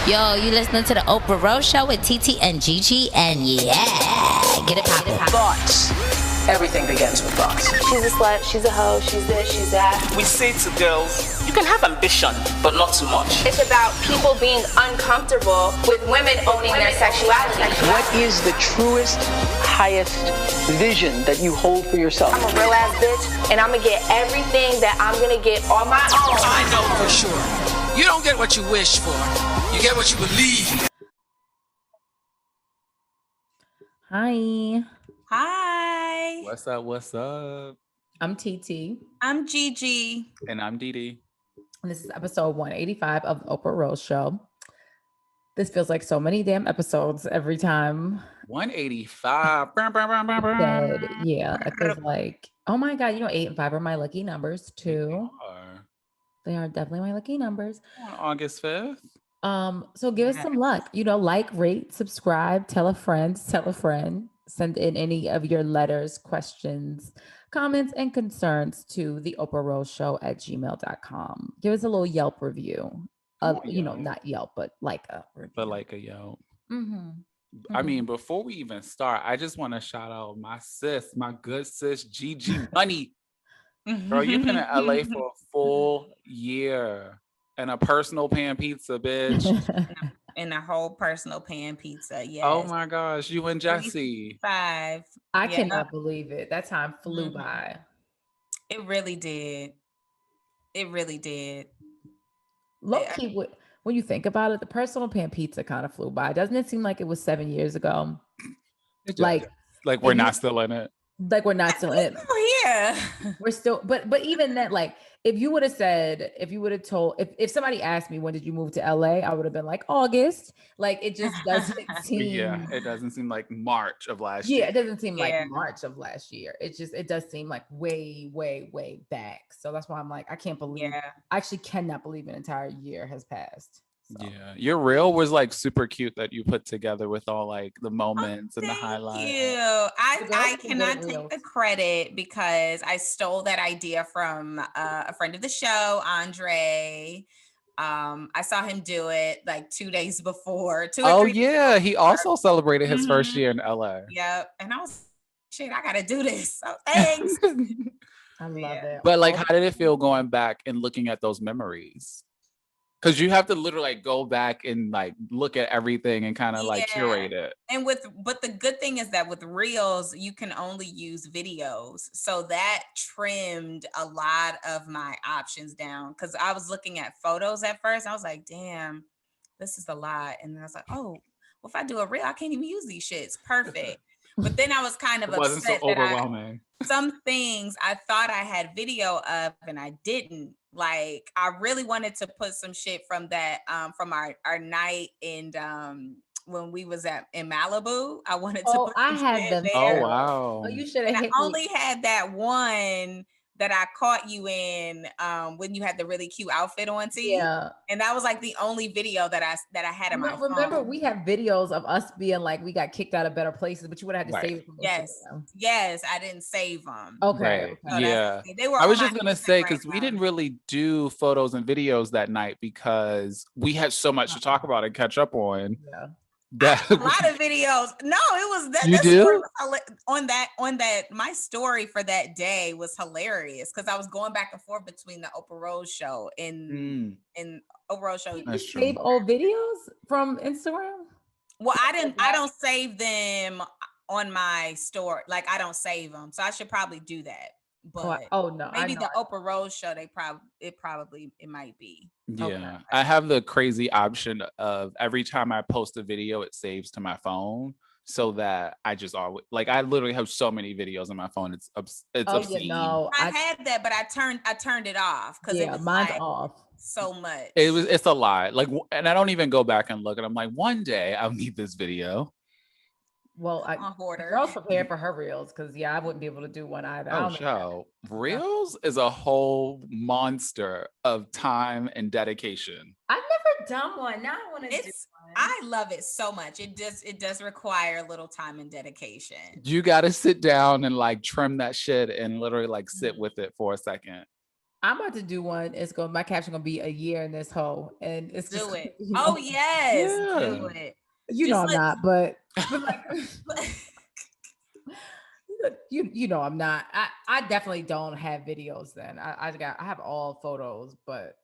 Yo, you listening to the Oprah Rose Show with TT and Gigi, and yeah, get it poppin'. Thoughts. Everything begins with thoughts. She's a slut, she's a hoe, she's this, she's that. We say to girls, you can have ambition, but not too much. It's about people being uncomfortable with women owning their sexuality. What is the truest, highest vision that you hold for yourself? I'm a real ass bitch, and I'm gonna get everything that I'm gonna get on my own. I know for sure. You don't get what you wish for. You get what you believe. Hi. Hi. What's up? What's up? I'm TT. I'm Gigi. And I'm Dee. And this is episode 185 of the Oprah Rose Show. This feels like so many damn episodes every time. 185. Yeah, it feels like, oh my God, 8 and 5 are my lucky numbers too. They are definitely my lucky numbers. On August 5th. So give us some luck. Like, rate, subscribe, tell a friend, send in any of your letters, questions, comments, and concerns to the Oprah Rose Show at gmail.com. Give us a little Yelp review. Not Yelp, but like a review. But like a Yelp. Mm-hmm. I mean, before we even start, I just want to shout out my good sis, Gigi Money. Girl, you've been in LA for a full year and a personal pan pizza, bitch. And a whole personal pan pizza. Yes. Oh my gosh, you and Jesse. 5. I cannot believe it. That time flew by. It really did. It really did. Low key, when you think about it, the personal pan pizza kind of flew by. Doesn't it seem like it was 7 years ago? Like we're not still in it. Like we're not still in it. Oh yeah. We're still, but even that, like, if you would have told, if somebody asked me when did you move to LA, I would have been like August. Like it just doesn't seem. Yeah, it doesn't seem like March of last year. Yeah, it doesn't seem like March of last year. It does seem like way, way, way back. So that's why I'm like, I can't believe. Yeah. I actually cannot believe an entire year has passed. So. Yeah, your reel was like super cute that you put together with all like the moments and the highlights. Thank you. I cannot take the credit because I stole that idea from a friend of the show, Andre. I saw him do it like 2 days before. He also celebrated his first year in LA. Yep, and I was shit. I gotta do this. So thanks. I love it. But like, how did it feel going back and looking at those memories? Because you have to literally like go back and like look at everything and kind of like curate it. And but the good thing is that with reels, you can only use videos. So that trimmed a lot of my options down. Because I was looking at photos at first. I was like, damn, this is a lot. And then I was like, oh, well, if I do a reel, I can't even use these shits. Perfect. But then I was kind of wasn't so overwhelming. Some things I thought I had video of and I didn't. Like I really wanted to put some shit from that from our night and when we was in Malibu. I wanted to put I had them. There. Oh wow. Oh, you should have. I only had that one that I caught you in when you had the really cute outfit on too. Yeah. And that was like the only video that I had in my phone. Remember, we have videos of us being like, we got kicked out of better places, but you would have had to save them. Yes, I didn't save them. Okay. So yeah. They were I was just gonna say, because we didn't really do photos and videos that night because we had so much to talk about and catch up on. Yeah. A lot of videos. No, it was that. You do? On that, my story for that day was hilarious because I was going back and forth between the Oprah Rose Show and Oprah Rose Show. Did you save old videos from Instagram? Well, I don't save them on my store. Like I don't save them, so I should probably do that. But no, maybe the Oprah Rose Show. It might be. Yeah, okay. I have the crazy option of every time I post a video, it saves to my phone, so that I just always like. I literally have so many videos on my phone. It's obscene. I had that, but I turned it off because it was mine's off so much. It's a lot. Like, and I don't even go back and look. And I'm like, one day I'll need this video. Well, girl's prepared for her reels because I wouldn't be able to do one either. Reels is a whole monster of time and dedication. I've never done one. Now I want to do one. I love it so much. It does require a little time and dedication. You got to sit down and like trim that shit and literally like sit with it for a second. I'm about to do one. My caption gonna be a year in this hole, and it's Do just, it. Oh yes, do it. You know I'm not, but like, you know I'm not. I definitely don't have videos. Then I have all photos, but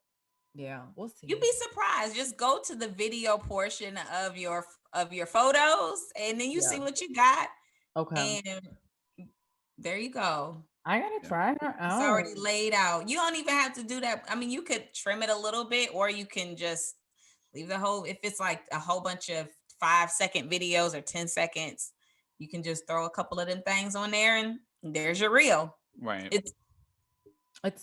yeah, we'll see. You'd be surprised. Just go to the video portion of your photos, and then you see what you got. Okay, and there you go. I gotta try her out. It's already laid out. You don't even have to do that. I mean, you could trim it a little bit, or you can just leave the whole. If it's like a whole bunch of 5-second videos or 10 seconds, you can just throw a couple of them things on there, and there's your reel. Right. It's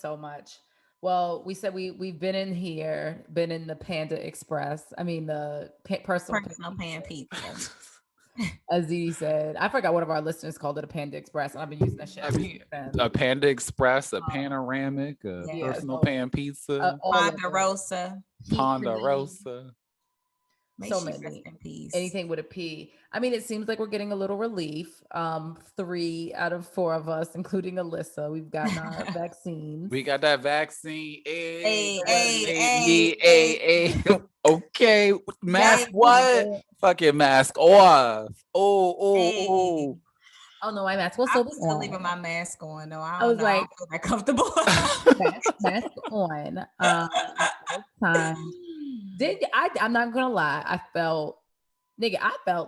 so much. Well, we said we've been in here, been in the Panda Express. I mean the personal pan pizza. As Dee said, I forgot one of our listeners called it a Panda Express, and I've been using that shit. I mean, a Panda Express, a panoramic, a personal pan pizza, Ponderosa. So many. Anything with a P. I mean, it seems like we're getting a little relief. 3 out of 4 of us, including Alyssa, we've gotten our vaccines. We got that vaccine. Hey. Okay, mask what? Fucking mask off. Oh. Oh no, my mask was so big. I'm still leaving my mask on though. I was like, I feel that comfortable. mask on. Time. I'm not gonna lie. I felt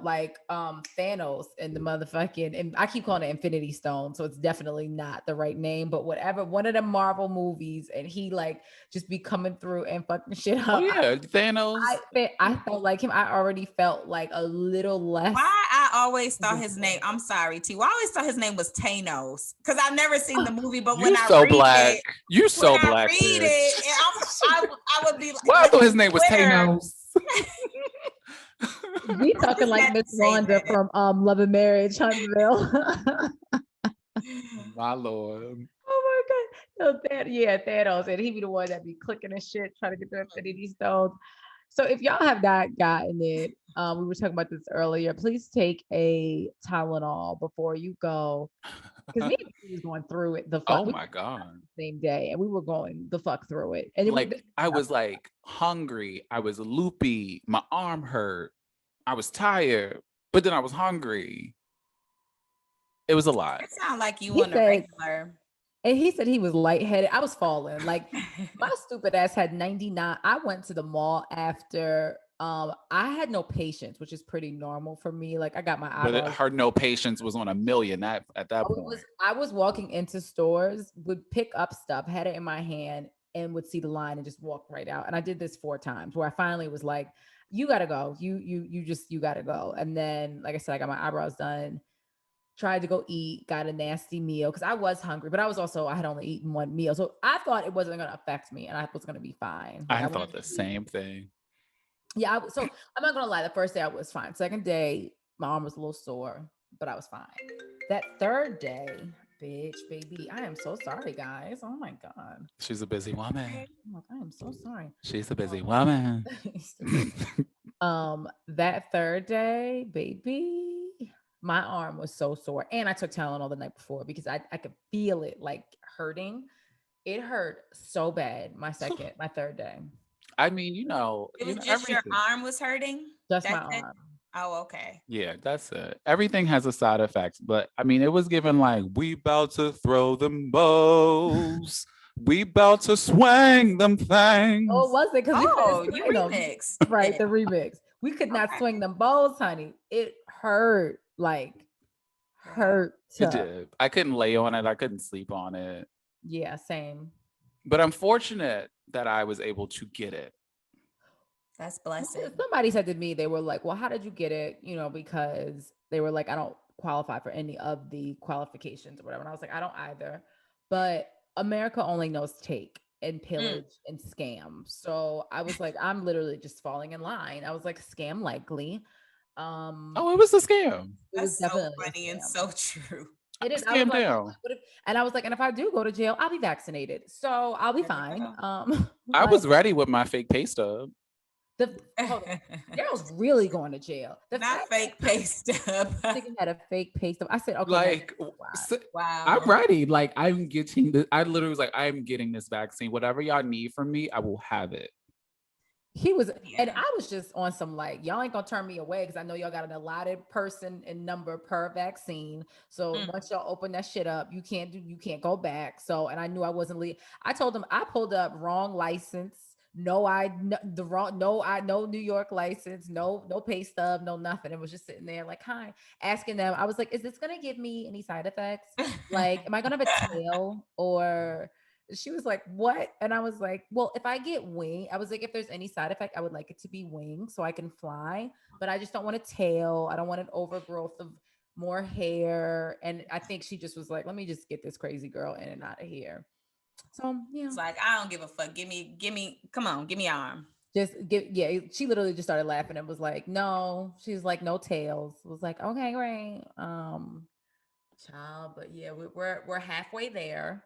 like Thanos in the motherfucking, and I keep calling it Infinity Stone, so it's definitely not the right name, but whatever, one of the Marvel movies, and he like just be coming through and fucking shit up. Oh yeah, Thanos. I felt like him. I already felt like a little less. Why I always thought his name, I'm sorry, T. Why I always thought his name was Thanos? Because I've never seen the movie, but when I read it, you're so black. I read it, and I would be like, well, I thought his name was Thanos. We talking like Miss Wanda from Love and Marriage Huntsville. My lord. Oh my god. No, Thanos. And he be the one that be clicking and shit, trying to get the Infinity Stones. So if y'all have not gotten it, we were talking about this earlier, please take a Tylenol before you go. Because me and he was going through it oh my god, same day, and we were going the fuck through it. And I was like hungry, I was loopy, my arm hurt, I was tired, but then I was hungry. It was a lot. It sounds like you on a regular. And he said he was lightheaded. I was falling. Like my stupid ass had 99. I went to the mall after. I had no patience, which is pretty normal for me. Like I got my eyebrows. But her no patience was on a million at that point. I was walking into stores, would pick up stuff, had it in my hand, and would see the line and just walk right out. And I did this 4 times where I finally was like, you gotta go. You gotta go. And then, like I said, I got my eyebrows done. Tried to go eat, got a nasty meal because I was hungry, but I had only eaten 1 meal. So I thought it wasn't going to affect me and I was going to be fine. I thought the same thing. Yeah. So I'm not going to lie. The first day I was fine. Second day, my arm was a little sore, but I was fine. That third day, bitch, baby, I am so sorry, guys. Oh my God. She's a busy woman. Oh, I am so sorry. She's a busy woman. That third day, baby, my arm was so sore, and I took Tylenol the night before because I could feel it like hurting. It hurt so bad. My third day. I mean, it was just everything. Your arm was hurting. Just my arm. Oh, okay. Yeah, that's it. Everything has a side effect, but I mean, it was given like we about to throw them bows. We about to swing them things. Oh, was it? Because you remixed. Right, the remix. We could not swing them bows, honey. It hurt. Like hurt. It did. I couldn't lay on it. I couldn't sleep on it. Yeah, same. But I'm fortunate that I was able to get it. That's blessed. Somebody said to me, they were like, well, how did you get it? Because they were like, I don't qualify for any of the qualifications or whatever. And I was like, I don't either. But America only knows take and pillage and scam. So I was like, I'm literally just falling in line. I was like, scam likely. It was a scam. That's so funny and so true. It is. Scam down. And I was like, and if I do go to jail, I'll be vaccinated, so I'll be fine. I was ready with my fake pay stub. Daryl's really going to jail. Not fake pay stub. Nigga had a fake pay stub. I said, okay. Like, wow. I'm ready. Like, I'm getting this. I literally was like, I'm getting this vaccine. Whatever y'all need from me, I will have it. He was, and I was just on some like, y'all ain't gonna turn me away because I know y'all got an allotted person and number per vaccine. So once y'all open that shit up, you can't go back. So, and I knew I wasn't I told him I pulled up wrong license. No New York license, no pay stub, no nothing. It was just sitting there like, hi, asking them. I was like, is this gonna give me any side effects? Like, am I gonna have a tail? Or she was like, what? And I was like, well, if I get wing, I was like, if there's any side effect, I would like it to be wing so I can fly, but I just don't want a tail. I don't want an overgrowth of more hair. And I think she just was like, let me just get this crazy girl in and out of here. So yeah, it's like, I don't give a fuck. Give me, come on, give me your arm. She literally just started laughing and was like, no, she's like, no tails. Was like, okay, great. Child, but yeah, we're halfway there.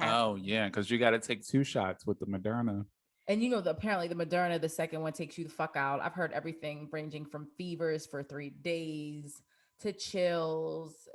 Oh yeah, because you got to take 2 shots with the Moderna. And apparently the Moderna, the second one takes you the fuck out. I've heard everything ranging from fevers for 3 days to chills.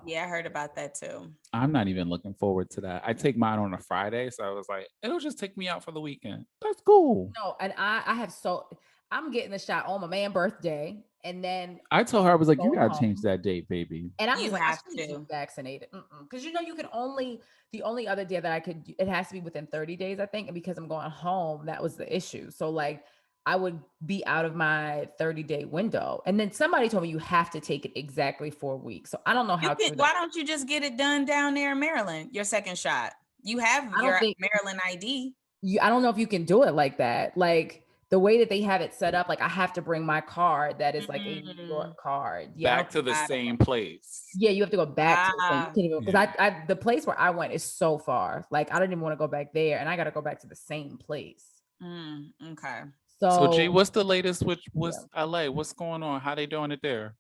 Yeah, I heard about that too. I'm not even looking forward to that. I take mine on a Friday, so I was like, it'll just take me out for the weekend. That's cool. No, and I'm getting the shot on my man's birthday, and then I told her, I was like, you gotta change that date, baby. And I was like, I should be vaccinated because you can only the only other day that it has to be within 30 days, I think, and because I'm going home, that was the issue. So like, I would be out of my 30-day window. And then somebody told me you have to take it exactly 4 weeks. So I don't know how. Why don't you just get it done down there in Maryland? Your second shot. You have your Maryland ID. I don't know if you can do it like that. Like the way that they have it set up, like I have to bring my card that is like a New York card. Yeah, back to the same place. Yeah, you have to go back to the same. Because the place where I went is so far. Like I didn't even want to go back there, and I got to go back to the same place. Okay. So G, what's the latest with LA? What's going on? How they doing it there?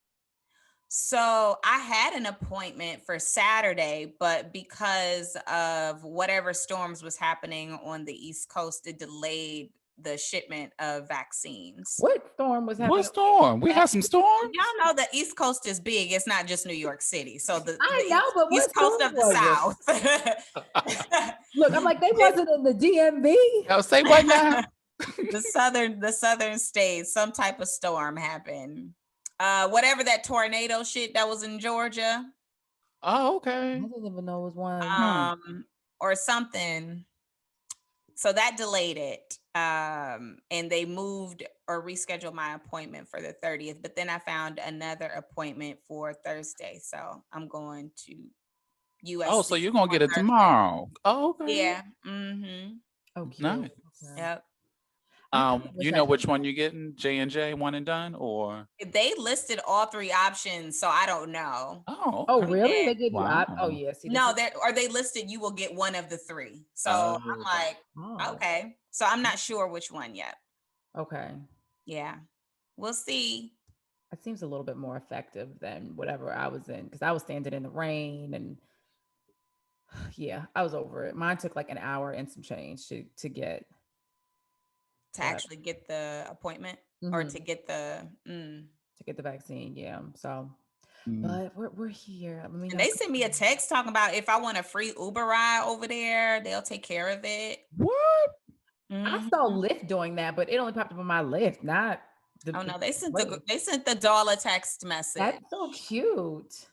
So I had an appointment for Saturday, but because of whatever storms was happening on the East Coast, it delayed the shipment of vaccines. What storm was happening? What storm? We had some storms. Y'all know the East Coast is big. It's not just New York City. So the East Coast of the South. Look, I'm like, they wasn't in the DMV. I'll say what now? the southern states, some type of storm happened. Whatever that tornado shit that was in Georgia. Oh, okay. I didn't even know it was one. Or something. So that delayed it. And they moved or rescheduled my appointment for the 30th. But then I found another appointment for Thursday. So I'm going to USC. Oh, so you're gonna get it Thursday. Tomorrow. Oh, okay. Yeah. Mm-hmm. Oh, cute. Nice. Yep. You know which one you're getting? J&J, one and done, or they listed all 3 options, so I don't know. Oh, really? They gave you oh yes. No, they listed you will get one of the 3. So I'm like, okay. So I'm not sure which one yet. Okay. Yeah, we'll see. It seems a little bit more effective than whatever I was in because I was standing in the rain and yeah, I was over it. Mine took like an hour and some change to get. To actually get the appointment or to get the vaccine, yeah. So, but we're here. And they sent me a text talking about if I want a free Uber ride over there, they'll take care of it. What? I saw Lyft doing that, but it only popped up on my Lyft, not. They sent the dollar text message. That's so cute.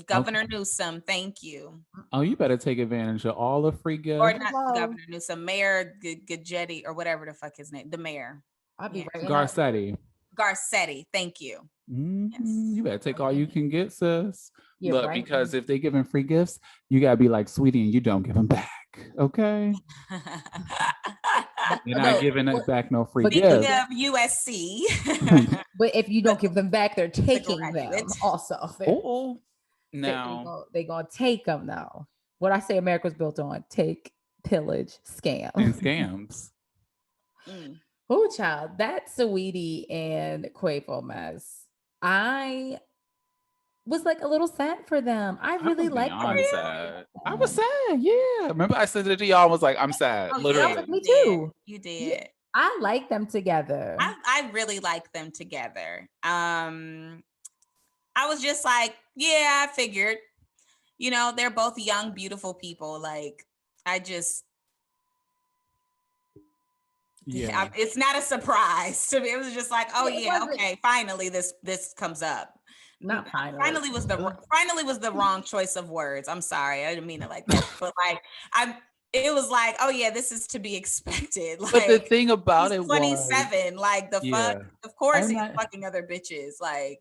Governor Newsom, thank you. Oh, you better take advantage of all the free gifts. Or not Governor Newsom, Mayor Gadgetti or whatever the fuck his name, the mayor. I'll be right. Garcetti, thank you. Yes. You better take all you can get, sis. Look, because if they giving free gifts, you gotta be like Saweetie and you don't give them back. Okay. You're not giving it back no free gifts. Speaking of USC. But if you don't give them back, they're taking them also. Now they're gonna take them now. What I say America's built on: take, pillage, scam. And scams. Oh, child, that's Saweetie and Quavo mess. I was like a little sad for them. I really was like them. beyond sad. I was sad. Yeah. Remember I said it to y'all. I was like, I'm sad. Oh, I was Literally. like, me you did. too. You Yeah, did. I like them together. I really like them together. I was just like, yeah, I figured, you know, they're both young, beautiful people. Like, I just, Yeah. it's not a surprise to me. It was just like, oh yeah, okay, finally this comes up. Not finally. Finally was the wrong choice of words. I'm sorry, I didn't mean it like that. But like, it was like, oh yeah, this is to be expected. Like, But the thing about he's it 27. Like the fuck, of course he's fucking other bitches. Like,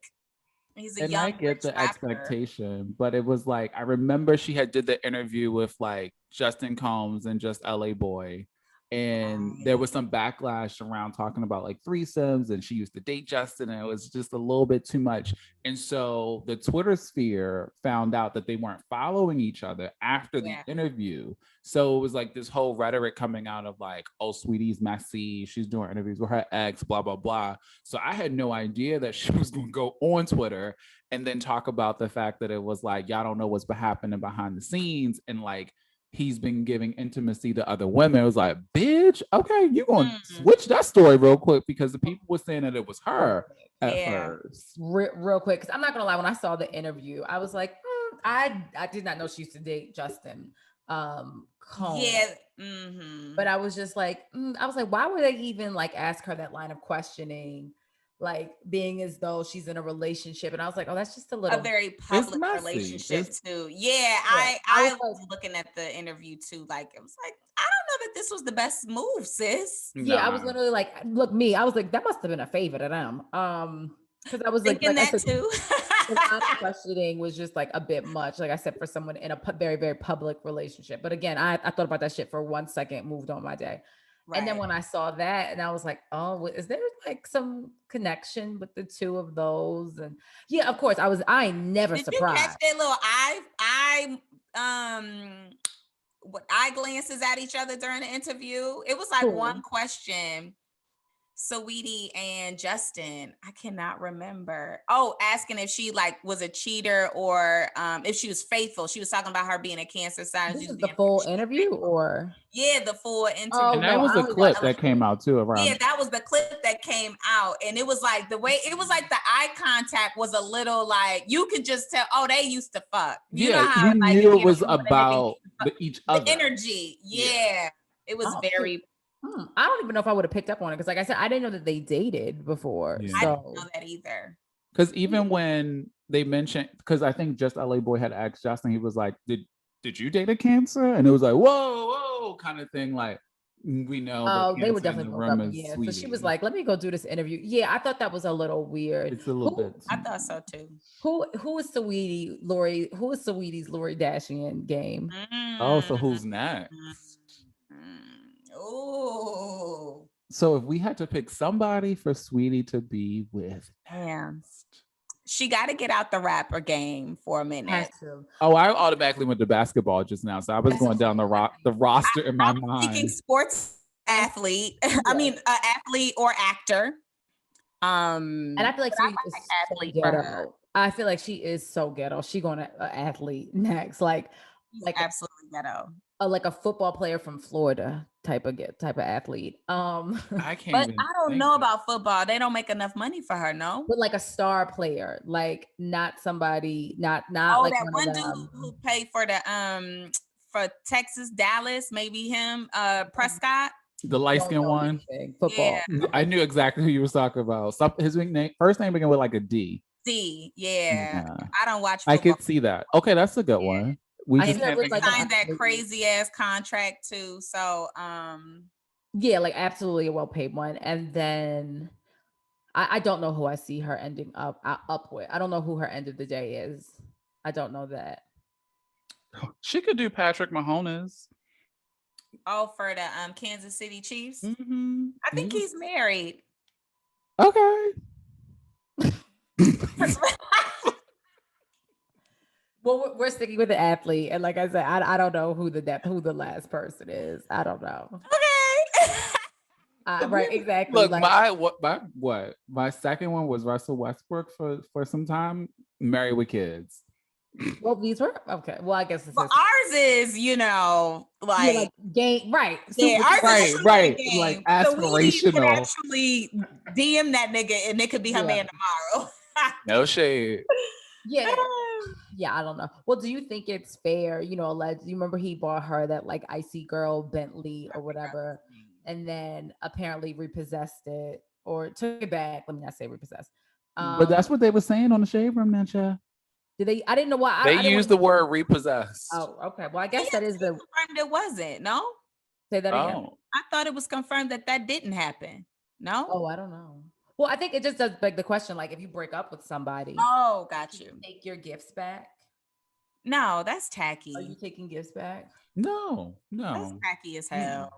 he's a young. I get the expectation, but it was like, I remember she had did the interview with like Justin Combs and Just LA Boy. And there was some backlash around talking about like threesomes, and she used to date Justin, and it was just a little bit too much. And so the Twitter sphere found out that they weren't following each other after the interview. So it was like this whole rhetoric coming out of like, oh, Sweetie's messy, she's doing interviews with her ex, blah, blah, blah. So I had no idea that she was going to go on Twitter and then talk about the fact that it was like, y'all don't know what's been happening behind the scenes. And like, he's been giving intimacy to other women. It was like, bitch, okay, you going to switch that story real quick, because the people were saying that it was her at first. Real quick, because I'm not gonna lie, when I saw the interview, I was like, I did not know she used to date Justin Combs. Yeah. But I was just like, why would they even like ask her that line of questioning? Like, being as though she's in a relationship. And I was like, oh, that's just a very public relationship too. Yeah, I was looking at the interview too. Like, it was like, I don't know that this was the best move, sis. Yeah, I was literally like, look, I was like, that must have been a favor to them. Because I was thinking like that too. The line of questioning was just like a bit much, like I said, for someone in a very, very public relationship. But again, I thought about that shit for 1 second, moved on my day. Right. And then when I saw that, and I was like, oh, is there like some connection with the two of those? And yeah, of course, I never Did surprised. You catch that little what eye glances at each other during the interview? It was like one question. Saweetie and Justin, I cannot remember. Oh, asking if she like was a cheater or if she was faithful. She was talking about her being a Cancer sign. This is the full interview, or the full interview. Oh, and that was a clip that came out too around. Yeah, that was the clip that came out, and it was like the way it was like the eye contact was a little like you could just tell. Oh, they used to fuck. You know how you like, knew it was about each other. The energy, it was very. I don't even know if I would have picked up on it, because like I said, I didn't know that they dated before. Yeah. I didn't know that either. Because even when they mentioned, because I think Just LA Boy had asked Justin, he was like, did you date a Cancer? And it was like, whoa kind of thing. Like, we know. Oh, they were definitely broke up. Yeah. So she was like, let me go do this interview. Yeah, I thought that was a little weird. It's a little bit. I thought so too. Who is Saweetie, Lori? Who is Saweetie's Lori Dashian game? Oh, so who's next? Oh. So if we had to pick somebody for Saweetie to be with next, she got to get out the rapper game for a minute. Oh, I automatically went to basketball just now, so I was going down the roster in my mind. Thinking sports athlete. I mean, athlete or actor. And I feel like Saweetie is athlete so ghetto. I feel like she is so ghetto. She going to athlete next, like absolutely ghetto. Like a football player from Florida type of athlete. I can't. But I don't know about football. They don't make enough money for her, no. But like a star player, like not somebody, not oh, like that one dude who paid for the for Texas, Dallas, maybe him, Prescott. The light skinned one. Football. Yeah. I knew exactly who you was talking about. His first name began with like a D. D. Yeah. I don't watch football. I could see that. Okay, that's a good one. We just signed that crazy ass contract too. So yeah, like absolutely a well-paid one. And then I don't know who I see her ending up with. I don't know who her end of the day is. I don't know that. She could do Patrick Mahomes. Oh, for the Kansas City Chiefs. Mm-hmm. I think he's married. Okay. Well, we're sticking with the athlete, and like I said, I don't know who the last person is. I don't know. Okay. Right, exactly. Look, my second one was Russell Westbrook for some time Married with kids. Well, these were okay. Well, I guess Well, ours is, like game, right? Yeah, ours is right, game. like Saweetie could aspirational. actually DM that nigga, and it could be her man tomorrow. No shade. Yeah. Yeah, I don't know. Well, do you think it's fair? You remember he bought her that like icy girl Bentley or whatever, and then apparently repossessed it or took it back. Let me not say repossessed. But that's what they were saying on the Shade Room, man, child. Did they? I didn't know why. They used the word repossessed. Oh, okay. Well, I guess that is the confirmed it wasn't. No. Say that again. I thought it was confirmed that didn't happen. No. Oh, I don't know. Well, I think it just does beg the question, like if you break up with somebody. Oh, got you. Take your gifts back. No, that's tacky. Are you taking gifts back? No. That's tacky as hell.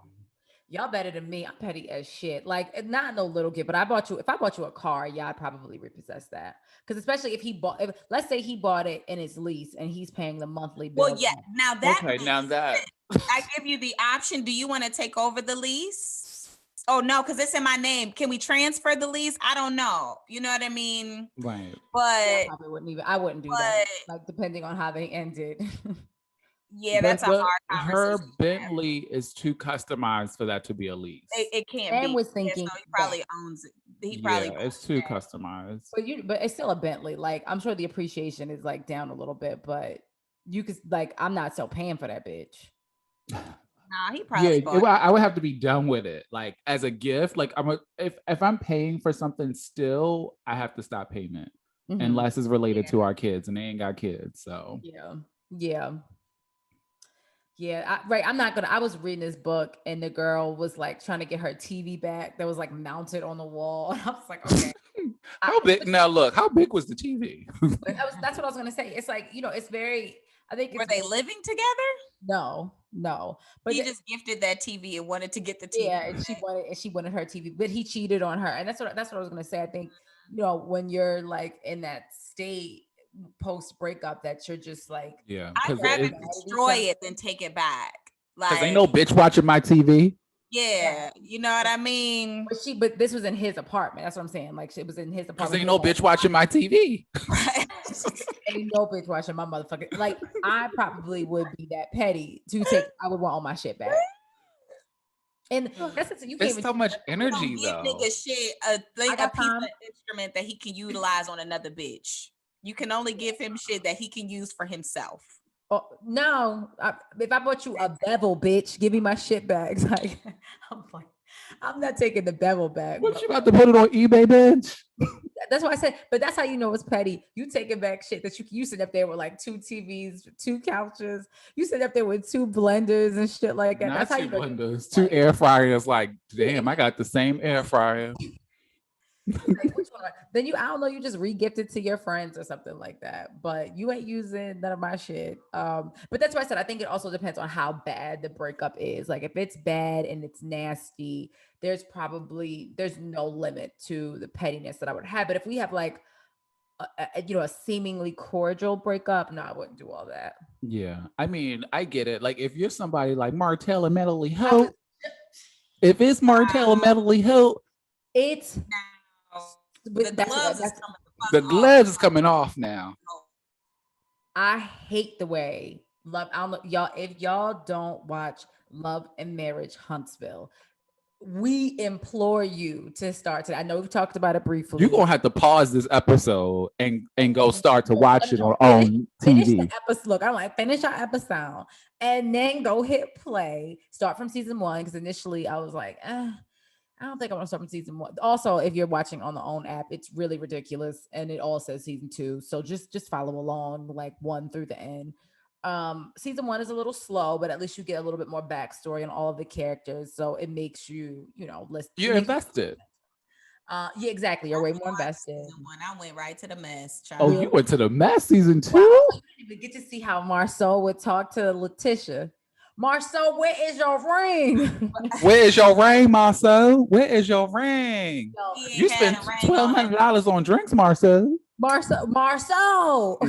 Y'all better than me. I'm petty as shit. Like not no little gift, but if I bought you a car, yeah, I'd probably repossess that. Because especially if let's say he bought it in his lease and he's paying the monthly bill. Well, yeah. Now that I give you the option. Do you want to take over the lease? Oh no, because it's in my name. Can we transfer the lease? I don't know. You know what I mean? Right. But I wouldn't do that. Like depending on how they ended. Yeah, that's a hard conversation. Her Bentley is too customized for that to be a lease. It can't be. And was thinking he probably owns it. He probably it's too customized. But it's still a Bentley. Like I'm sure the appreciation is like down a little bit, but you could I'm not still paying for that bitch. Nah, he probably I would have to be done with it. Like as a gift, like if I'm paying for something still, I have to stop payment unless it's related to our kids, and they ain't got kids. So I'm not gonna. I was reading this book, and the girl was like trying to get her TV back that was like mounted on the wall. I was like, okay. How big? Now look, how big was the TV? That's what I was gonna say. It's like it's very. I think were they living together? No. But he just gifted that TV and wanted to get the TV. Yeah, and she wanted her TV, but he cheated on her, and that's what I was gonna say. I think when you're like in that state post breakup, that you're just like, I'd rather destroy it than take it back. Like, ain't no bitch watching my TV. Yeah, you know what I mean. But this was in his apartment. That's what I'm saying. Like it was in his apartment. Ain't no bitch watching my TV. Ain't no bitch watching my motherfucking. Like I probably would be that petty to take. I would want all my shit back. And that's you. It's so much energy though. Nigga shit, a piece of instrument that he can utilize on another bitch. You can only give him shit that he can use for himself. Oh no! If I bought you a bevel, bitch, give me my shit back. Like I'm not taking the bevel back. What you about to put it on eBay, bitch? That's why I said. But that's how you know it's petty. You taking back shit that you sit up there with like 2 TVs, 2 couches. You sit up there with 2 blenders and shit like that. That's how you know. Blenders, 2 air fryers. Like, damn, I got the same air fryer. Like, which one? Then I don't know, you just re-gifted to your friends or something like that, but you ain't using none of my shit. But that's why I said I think it also depends on how bad the breakup is. Like if it's bad and it's nasty, there's no limit to the pettiness that I would have. But if we have like a seemingly cordial breakup, no, I wouldn't do all that. Yeah, I mean, I get it. Like if you're somebody like Martell and Melody Holt, if it's Martell and Melody Holt, it's the gloves is coming off now. I hate the way I don't know, y'all. If y'all don't watch Love and Marriage Huntsville, we implore you to start today. I know we've talked about it briefly. You're gonna have to pause this episode and go start to watch it on TV. Finish the episode. Look, I'm like, finish our episode and then go hit play. Start from season 1 because initially I was like, I don't think I want to start from season 1. Also, if you're watching on the OWN app, it's really ridiculous, and it all says season 2. So just follow along, like 1 through the end. Season 1 is a little slow, but at least you get a little bit more backstory on all of the characters, so it makes you, listen. You're invested. Yeah, exactly. You're way more invested. I went right to the mess. Oh, you went to the mess season 2? You didn't even get to see how Marceau would talk to Letitia. Marceau, where is your ring? Where is your ring, Marceau? Where is your ring? You spent $1,200 on drinks, Marceau. Marceau.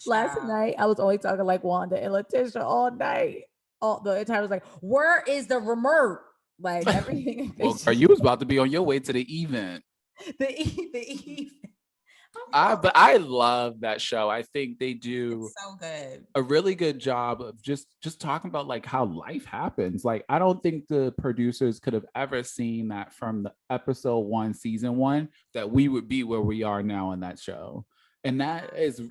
Last night, I was only talking like Wanda and Letitia all night. The entire was like, where is the remote? Like everything. Well, you was about to be on your way to the event. The event. But I love that show. I think they do so good. a really good job of just talking about like how life happens. Like I don't think the producers could have ever seen that from the episode 1, season 1, that we would be where we are now in that show. And that is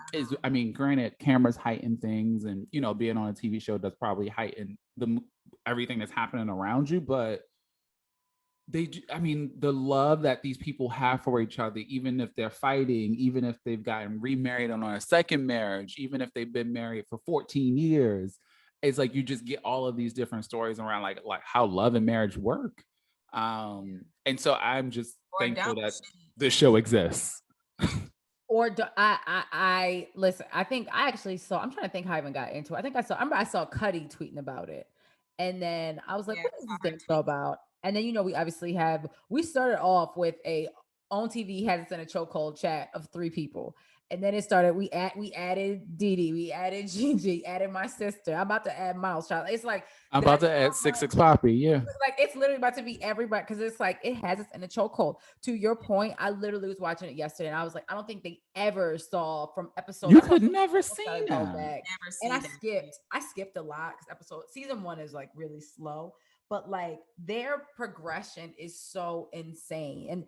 I mean, granted, cameras heighten things, and you know, being on a TV show does probably heighten everything that's happening around you, but I mean, the love that these people have for each other, even if they're fighting, even if they've gotten remarried on a second marriage, even if they've been married for 14 years, it's like you just get all of these different stories around like how love and marriage work. And so I'm just thankful that this show exists. Or do I listen, I think I actually saw, I'm trying to think how I even got into it. I saw Cuddy tweeting about it. And then I was like, what is this thing show about? And then, you know, we started off with on TV has us in a chokehold chat of 3 people. And then it started, we added Dee Dee, we added Gigi, added my sister. I'm about to add Miles Child. It's like, I'm about to add 6 Poppy. Yeah. Like, it's literally about to be everybody. Cause it's like, it has us in a chokehold. To your point, I literally was watching it yesterday and I was like, I don't think they ever saw from episode. You could never see that. And I skipped a lot because season 1 is like really slow. But like their progression is so insane. And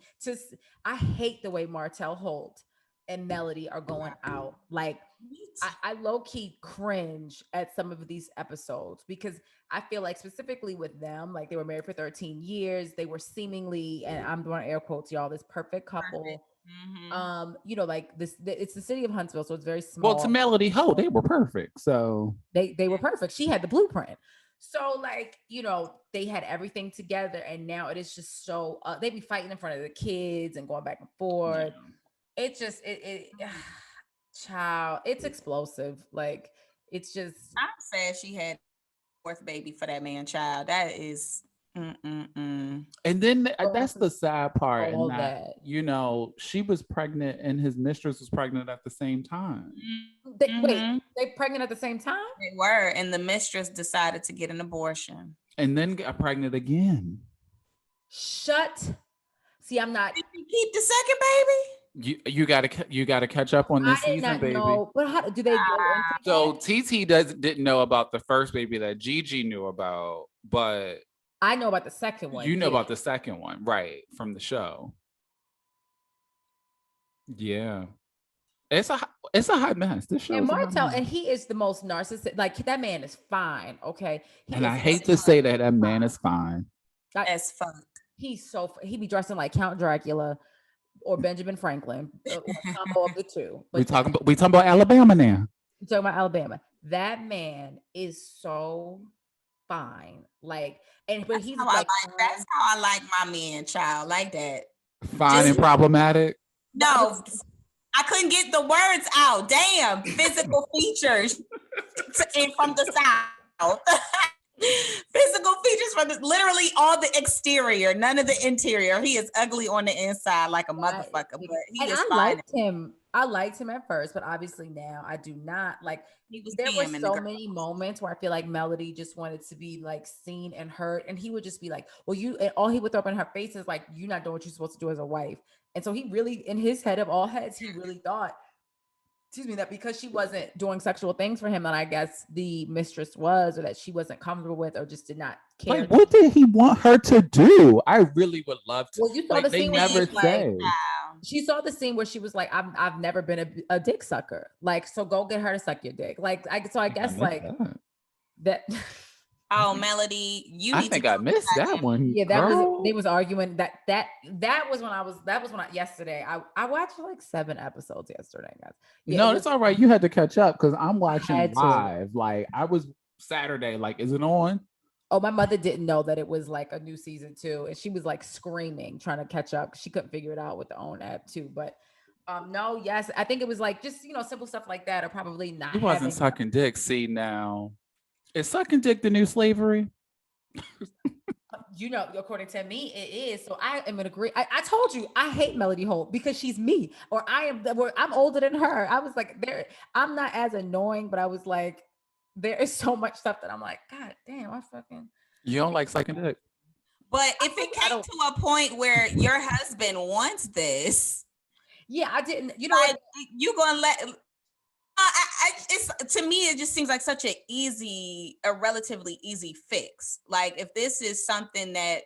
I hate the way Martell Holt and Melody are going out. Like I low-key cringe at some of these episodes because I feel like specifically with them, like they were married for 13 years. They were seemingly, and I'm doing air quotes, y'all, this perfect couple. Mm-hmm. You know, like this, it's the city of Huntsville, so it's very small. Well, to Melody Holt, they were perfect. So they were perfect. She had the blueprint. So like, you know, they had everything together and now it is just so, they be fighting in front of the kids and going back and forth. Yeah. It just, child, it's explosive. Like, it's just. I'm sad she had 4th baby for that man child. That is. And then that's the sad part. And that, you know, she was pregnant and his mistress was pregnant at the same time. Wait, they pregnant at the same time? They were, and the mistress decided to get an abortion. And then got pregnant again. See, I'm not. Did you keep the second baby? You gotta catch up on this season, baby. Know, but how do they So go TT didn't know about the first baby that Gigi knew about, but I know about the second one. You know about the second one, right? From the show. Yeah. It's a hot mess. This show. And Martell, and he is the most narcissistic. Like that man is fine, okay. And I hate to say that man is fine. As fuck. He be dressing like Count Dracula or Benjamin Franklin, or a combo of the two. But we talking about Alabama now. We talking about Alabama. That man is so fine. Like, but he's like, that's how I like my man, child, like that. Fine and problematic. No, I couldn't get the words out. Damn, physical features from the South. Physical features from literally all the exterior, none of the interior. He is ugly on the inside like a motherfucker, but he is fine. I liked him at first, but obviously now I do not. Like, there were so many moments where I feel like Melody just wanted to be like seen and heard, and he would just be like, well, and all he would throw up in her face is like, you're not doing what you're supposed to do as a wife. And so he really, in his head of all heads, he really thought, that because she wasn't doing sexual things for him, and I guess the mistress was, or that she wasn't comfortable with, or just did not care. Like, what did he want her to do? I really would love to. Well, you saw the scene where she saw the scene where she was like, I've never been a dick sucker. Like, so go get her to suck your dick. Like, I guess like that. Oh, Melody, I think I missed that one. Yeah, they was arguing that was when yesterday. I watched like 7 episodes yesterday, guys. Yeah, no, it's all right. You had to catch up because I'm watching live. Like, I was Saturday. Like, is it on? Oh, my mother didn't know that it was like a new season 2, and she was like screaming, trying to catch up. She couldn't figure it out with the own app too. But no, yes, I think it was like just simple stuff like that, or probably not. He wasn't sucking dick. See, now is sucking dick the new slavery? According to me, it is. So I am in agree. I told you I hate Melody Holt because she's me, or I'm older than her. I was like, I'm not as annoying, but I was like, there is so much stuff that I'm like, God damn, You don't like sucking dick. But if it came to a point where your husband wants this, Yeah, I didn't. You know, like, you gonna let? It's, to me, it just seems like such a relatively easy fix. Like, if this is something that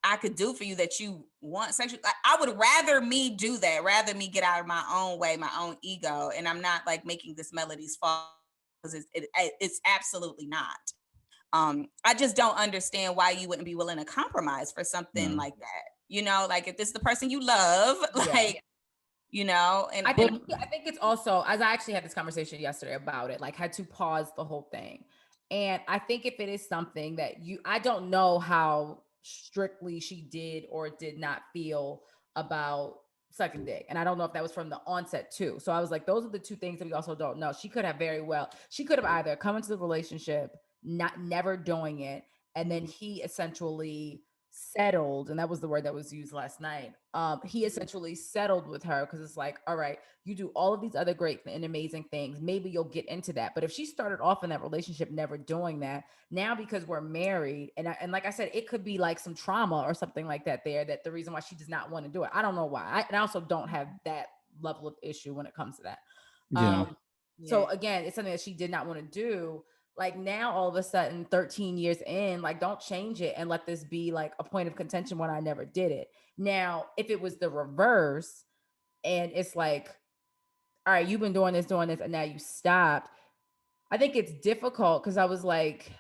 I could do for you that you want sexual, I would rather me do that, rather me get out of my own way, my own ego, and I'm not like making this Melody's fault, because it's absolutely not. I just don't understand why you wouldn't be willing to compromise for something like that. You know, like if this is the person you love, like, you know, and I think it's also, as I actually had this conversation yesterday about it, like had to pause the whole thing. And I think if it is something that I don't know how strictly she did or did not feel about sucking dick. And I don't know if that was from the onset too. So I was like, those are the two things that we also don't know. She could have either come into the relationship, never doing it. And then he essentially settled, and that was the word that was used last night. He essentially settled with her because it's like, all right, you do all of these other great and amazing things, maybe you'll get into that. But if she started off in that relationship never doing that, now because we're married, and like I said, it could be like some trauma or something like that there, that the reason why she does not want to do it. I don't know why. And I also don't have that level of issue when it comes to that. So again, it's something that she did not want to do. Like now, all of a sudden, 13 years in, like don't change it and let this be like a point of contention when I never did it. Now, if it was the reverse and it's like, all right, you've been doing this, and now you stopped. I think it's difficult because I was like,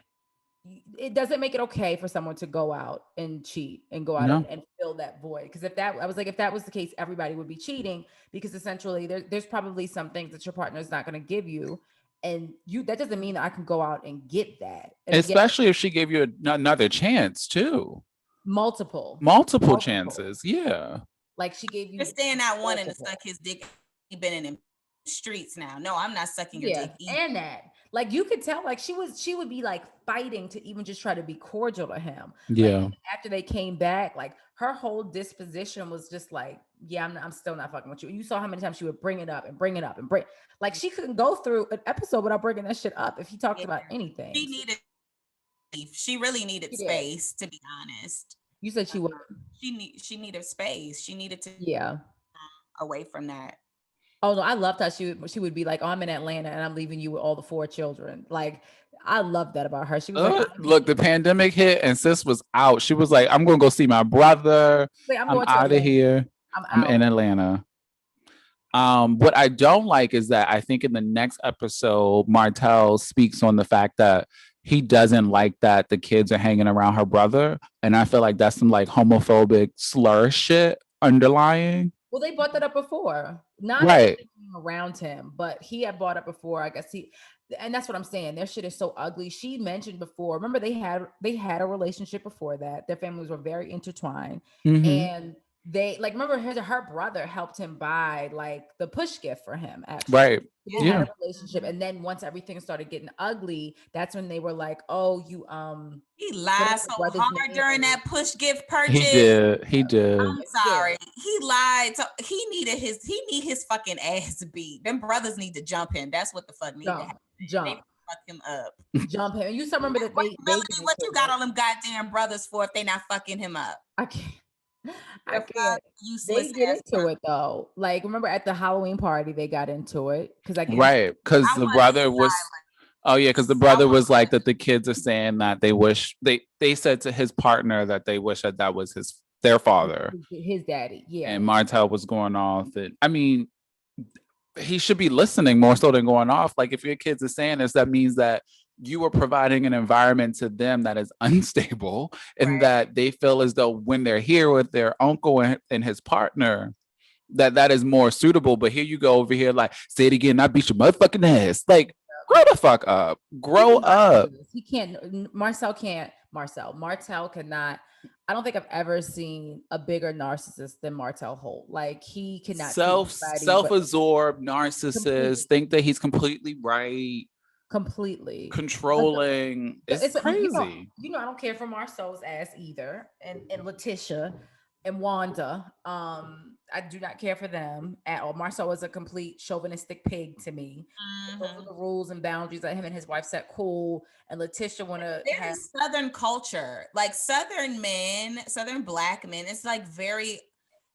it doesn't make it okay for someone to go out and cheat and go out and fill that void. Because if that was the case, everybody would be cheating, because essentially there's probably some things that your partner is not going to give you. And that doesn't mean that I can go out and get that. And especially if she gave you another chance too. Multiple chances. Yeah. Like she gave you. You're staying out wanting to suck his dick. He been in the streets now. No, I'm not sucking your dick either. And that, like, you could tell, like she would be like fighting to even just try to be cordial to him. Yeah. Like, after they came back, like her whole disposition was just like, yeah, I'm still not fucking with you. You saw how many times she would bring it up and bring it up and bring, like she couldn't go through an episode without bringing that shit up if he talked about anything. She really needed space, to be honest. You said she would. She needed space. She needed to away from that. Oh no, I loved how she would be like, oh, I'm in Atlanta and I'm leaving you with all the 4 children. Like, I love that about her. She was like, look, the pandemic hit and sis was out. She was like, I'm gonna go see my brother. I'm out of here. I'm in Atlanta. What I don't like is that I think in the next episode, Martell speaks on the fact that he doesn't like that the kids are hanging around her brother. And I feel like that's some like homophobic slur shit underlying. Well, they brought that up before. Not right around him, but he had brought up before. I guess and that's what I'm saying. Their shit is so ugly. She mentioned before. Remember, they had a relationship before that. Their families were very intertwined, and they remember her brother helped him buy like the push gift for him. Actually, right? They had a relationship, and then once everything started getting ugly, that's when they were like, "Oh, you he lied so hard during that push gift purchase." He did. I'm sorry, he lied. So he need his fucking ass beat. Them brothers need to jump him. That's what the fuck need to happen. Jump. They fuck him up. Jump him. And you still remember that what you got all them goddamn brothers for if they not fucking him up? I can't. They get into it though. Like, remember at the Halloween party they got into it because because the brother was. Oh yeah, because the brother was like that. The kids are saying that they wish they said to his partner that they wish that was their father, his daddy. Yeah, and Martell was going off. And I mean, he should be listening more so than going off. Like, if your kids are saying this, that means that you are providing an environment to them that is unstable, and that they feel as though when they're here with their uncle and his partner, that is more suitable. But here you go over here, like, say it again, I beat your motherfucking ass. Like, grow the fuck up. Grow up. He can't. Martell cannot. I don't think I've ever seen a bigger narcissist than Melody Holt. Like, he cannot self-absorbed narcissist, think that he's completely right. Completely controlling. It's crazy. You know, I don't care for Marcel's ass either, and Letitia and Wanda. I do not care for them at all. Marcel is a complete chauvinistic pig to me. Those are the rules and boundaries that him and his wife set cool. And Letitia want to have Southern culture, like Southern men, Southern Black men. It's like very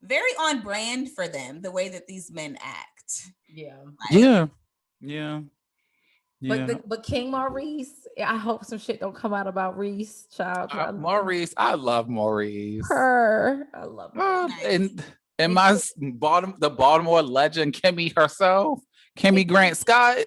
very on brand for them, the way that these men act. Yeah. Yeah. Yeah. But King Maurice, I hope some shit don't come out about Reese, child. Maurice, I love Maurice. I love Maurice. And the Baltimore legend, Kimmy herself, Kimmy Grant Scott.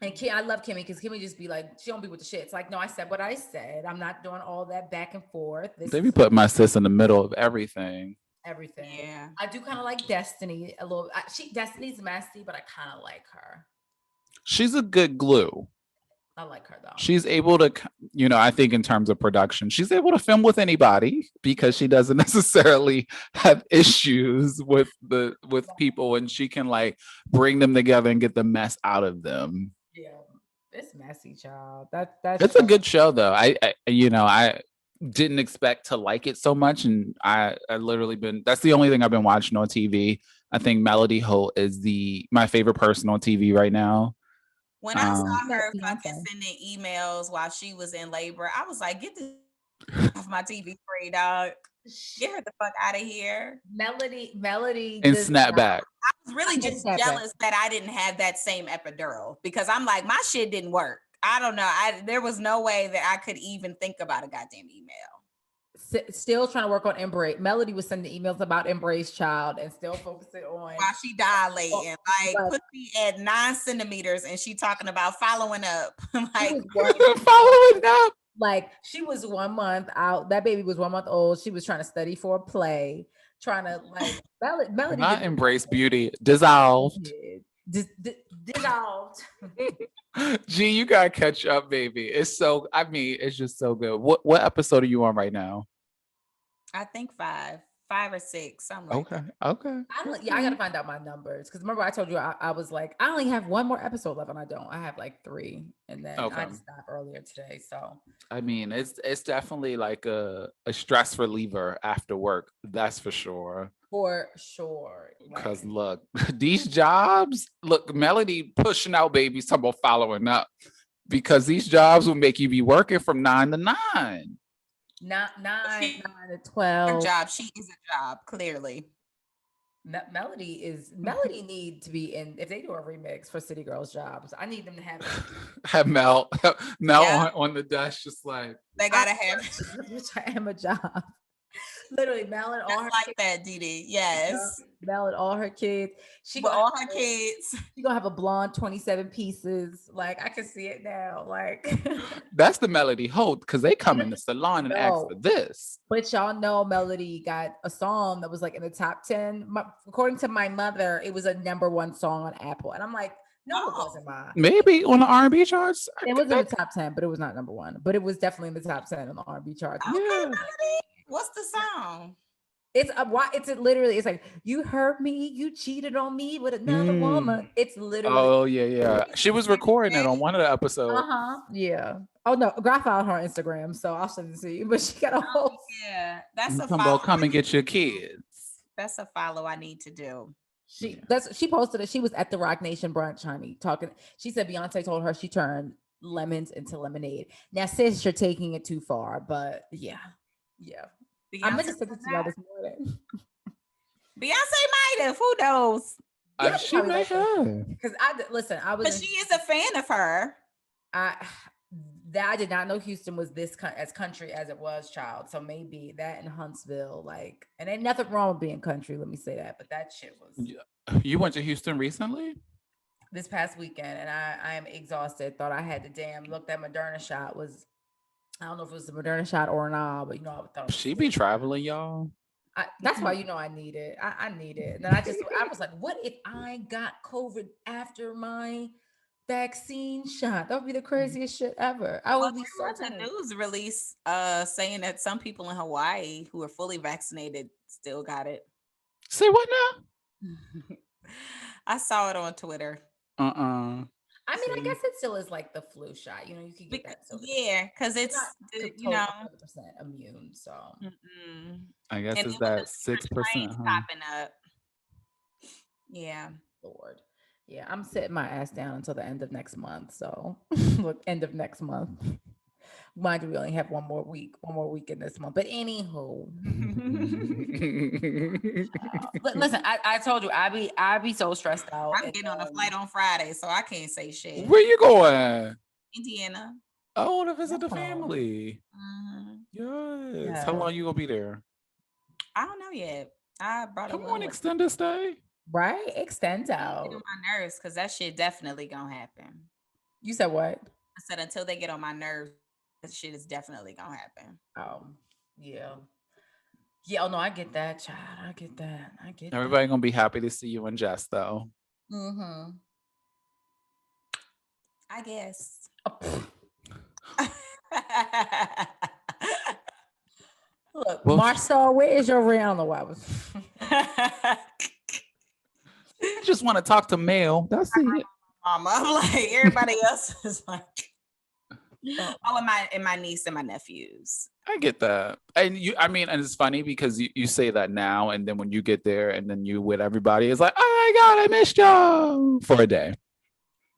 And I love Kimmy because Kimmy just be like, she don't be with the shit. It's like, no, I said what I said. I'm not doing all that back and forth. They be putting my sis in the middle of everything. Yeah. I do kind of like Destiny a little. Destiny's messy, but I kind of like her. She's a good glue. I like her though. She's able to, I think in terms of production, she's able to film with anybody because she doesn't necessarily have issues with people, and she can like bring them together and get the mess out of them. Yeah, it's messy, child. It's a good show though. I didn't expect to like it so much, and I literally that's the only thing I've been watching on TV. I think Melody Holt is my favorite person on TV right now. When I saw her fucking sending emails while she was in labor, I was like, get this off my TV free, dog. Get her the fuck out of here. Melody and snapback. I was really just jealous that I didn't have that same epidural, because I'm like, my shit didn't work. I don't know. There was no way that I could even think about a goddamn email. Still trying to work on Embrace. Melody was sending emails about Embrace, child, and still focusing on while she dilating, pussy at 9 centimeters, and she talking about following up. Like following up. Like she was 1 month out. That baby was 1 month old. She was trying to study for a play, trying to like Melody. Not Embrace Beauty. Dissolved. Dissolved. Gee, you gotta catch up, baby. It's just so good. What episode are you on right now? I think 5 or 6. Something like okay. That. Okay. I gotta find out my numbers, because remember I told you I was like, I only have 1 more episode left, and I don't. I have like 3, and then I just stopped earlier today. So it's definitely like a stress reliever after work. That's for sure. For sure. Because look, these jobs, Melody pushing out babies, talking about following up, because these jobs will make you be working from 9 to 9. Not 9 to 12. Her job. She is a job, clearly. Melody need to be in, if they do a remix for City Girls Jobs, I need them to have Mel on the desk, just like they gotta have I am a job. Literally, Mel and all her like kids. That, Didi. Yes. Mel and all her kids. She gonna have a blonde 27 pieces. Like I can see it now. Like that's the Melody Holt, because they come in the salon and ask for this. But y'all know Melody got a song that was like in the top 10. According to my mother, it was a #1 song on Apple, and I'm like, no, it wasn't mine. Maybe on the R&B charts. It was in the top 10, but it was not #1. But it was definitely in the top 10 on the R&B charts. Okay, yeah. Melody. What's the song? It's like, you hurt me, you cheated on me with another woman. It's literally. Oh yeah. She was recording it on one of the episodes. Yeah. Oh no, Graph found her on Instagram, so I'll send it to you. But she got a whole. Yeah, that's a follow. Come and get your kids. That's a follow I need to do. She posted it. She was at the Rock Nation brunch, honey, talking. She said Beyonce told her she turned lemons into lemonade. Now, sis, you're taking it too far, but yeah. I'm gonna send it to y'all this morning. Beyonce might have. Who knows? She might have. Because But she is a fan of her. I did not know Houston was as country as it was, child. So maybe that in Huntsville, like, and ain't nothing wrong with being country. Let me say that. But that shit was. You went to Houston recently? This past weekend, and I am exhausted. Thought I had the look. That Moderna shot was. I don't know if it was the Moderna shot or not, but I thought she be traveling, y'all. That's why I need it. I need it. And then I was like, what if I got COVID after my vaccine shot? That would be the craziest shit ever. I would be so a news release saying that some people in Hawaii who are fully vaccinated still got it. Say what now? I saw it on Twitter. I mean, I guess it still is like the flu shot. You can get that. Because it's not 100% immune. So I guess it's that 6% popping up. Yeah, Lord. Yeah, I'm sitting my ass down until the end of next month. So look, end of next month. Mind you, we only have one more week in this month. But anywho, listen, I told you I be so stressed out. I'm getting on a flight on Friday, so I can't say shit. Where you going? Indiana. Oh, to visit the family. Mm-hmm. Yes. How long you gonna be there? I don't know yet. I brought Come on, extend a stay. Right? Extend out. Get on my nerves because that shit definitely gonna happen. You said what? I said until they get on my nerves, that shit is definitely gonna happen. Yeah. Yeah, oh no, I get that, child. I get that. Everybody gonna be happy to see you and Jess, though. Mm-hmm. I guess. Look, well, Marcel, where is your round? I just want to talk to Mel. That's it. Mama, I'm like everybody else is like, oh, and my niece and my nephews. I get that, and and it's funny because you say that now, and then when you get there, and then you with everybody, it's like, oh my god, I missed you for a day.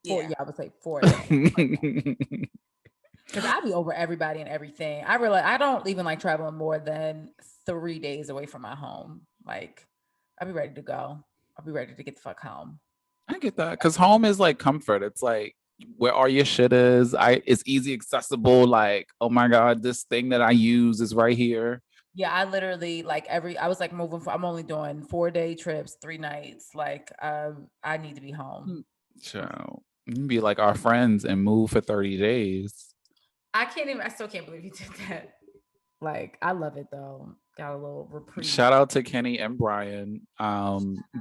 Yeah, I would say 4 days. Because I be over everybody and everything. I realize I don't even like traveling more than 3 days away from my home. Like, I'll be ready to go. I'll be ready to get the fuck home. I get that because home is like comfort. It's like where all your shit is. It's easy accessible. Like, oh my god, this thing that I use is right here. Yeah, I literally I was like I'm only doing 4-day trips, 3 nights. Like, I need to be home. So you can be like our friends and move for 30 days. I still can't believe you did that. Like, I love it though. Got a little reprieve. Shout out to Kenny and Brian.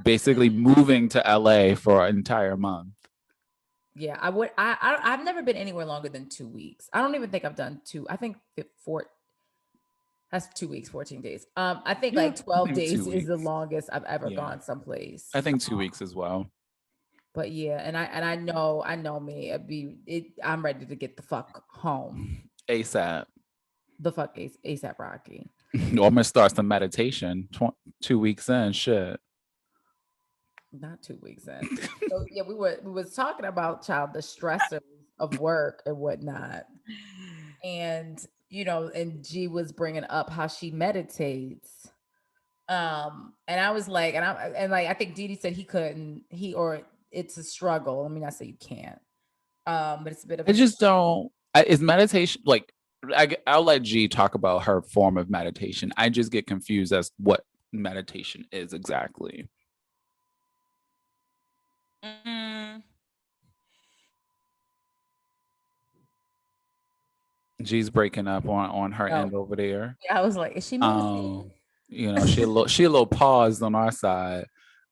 Basically moving to LA for an entire month. Yeah, I've never been anywhere longer than 2 weeks. I don't even think I've done 2. I think 4. That's 2 weeks, 14 days. I think like 12 days is the longest I've ever gone someplace. I think 2 weeks as well. But yeah, and I know me. I'm ready to get the fuck home. ASAP. The fuck ASAP Rocky. I'm gonna start some meditation. 2 weeks in, shit. Not 2 weeks in. So yeah, we was talking about the stressors of work and whatnot, and and G was bringing up how she meditates, and I was like, I think Didi said he couldn't. It's a struggle. I mean, I say you can't, but it's a bit of. I just don't. Is meditation like? I'll let G talk about her form of meditation. I just get confused as what meditation is exactly. G's breaking up on her end over there. Yeah, I was like, is she meditating? She a little paused on our side.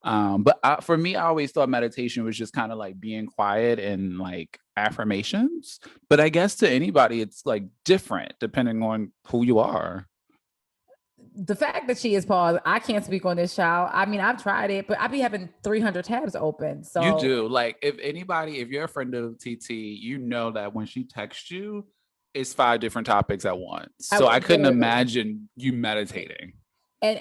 But for me, I always thought meditation was just kind of like being quiet and like affirmations. But I guess to anybody, it's like different depending on who you are. The fact that she is paused, I can't speak on this, child. I mean, I've tried it, but I be having 300 tabs open. So you do. Like, if you're a friend of TT, you know that when she texts you, it's 5 different topics at once. So I couldn't imagine you meditating. And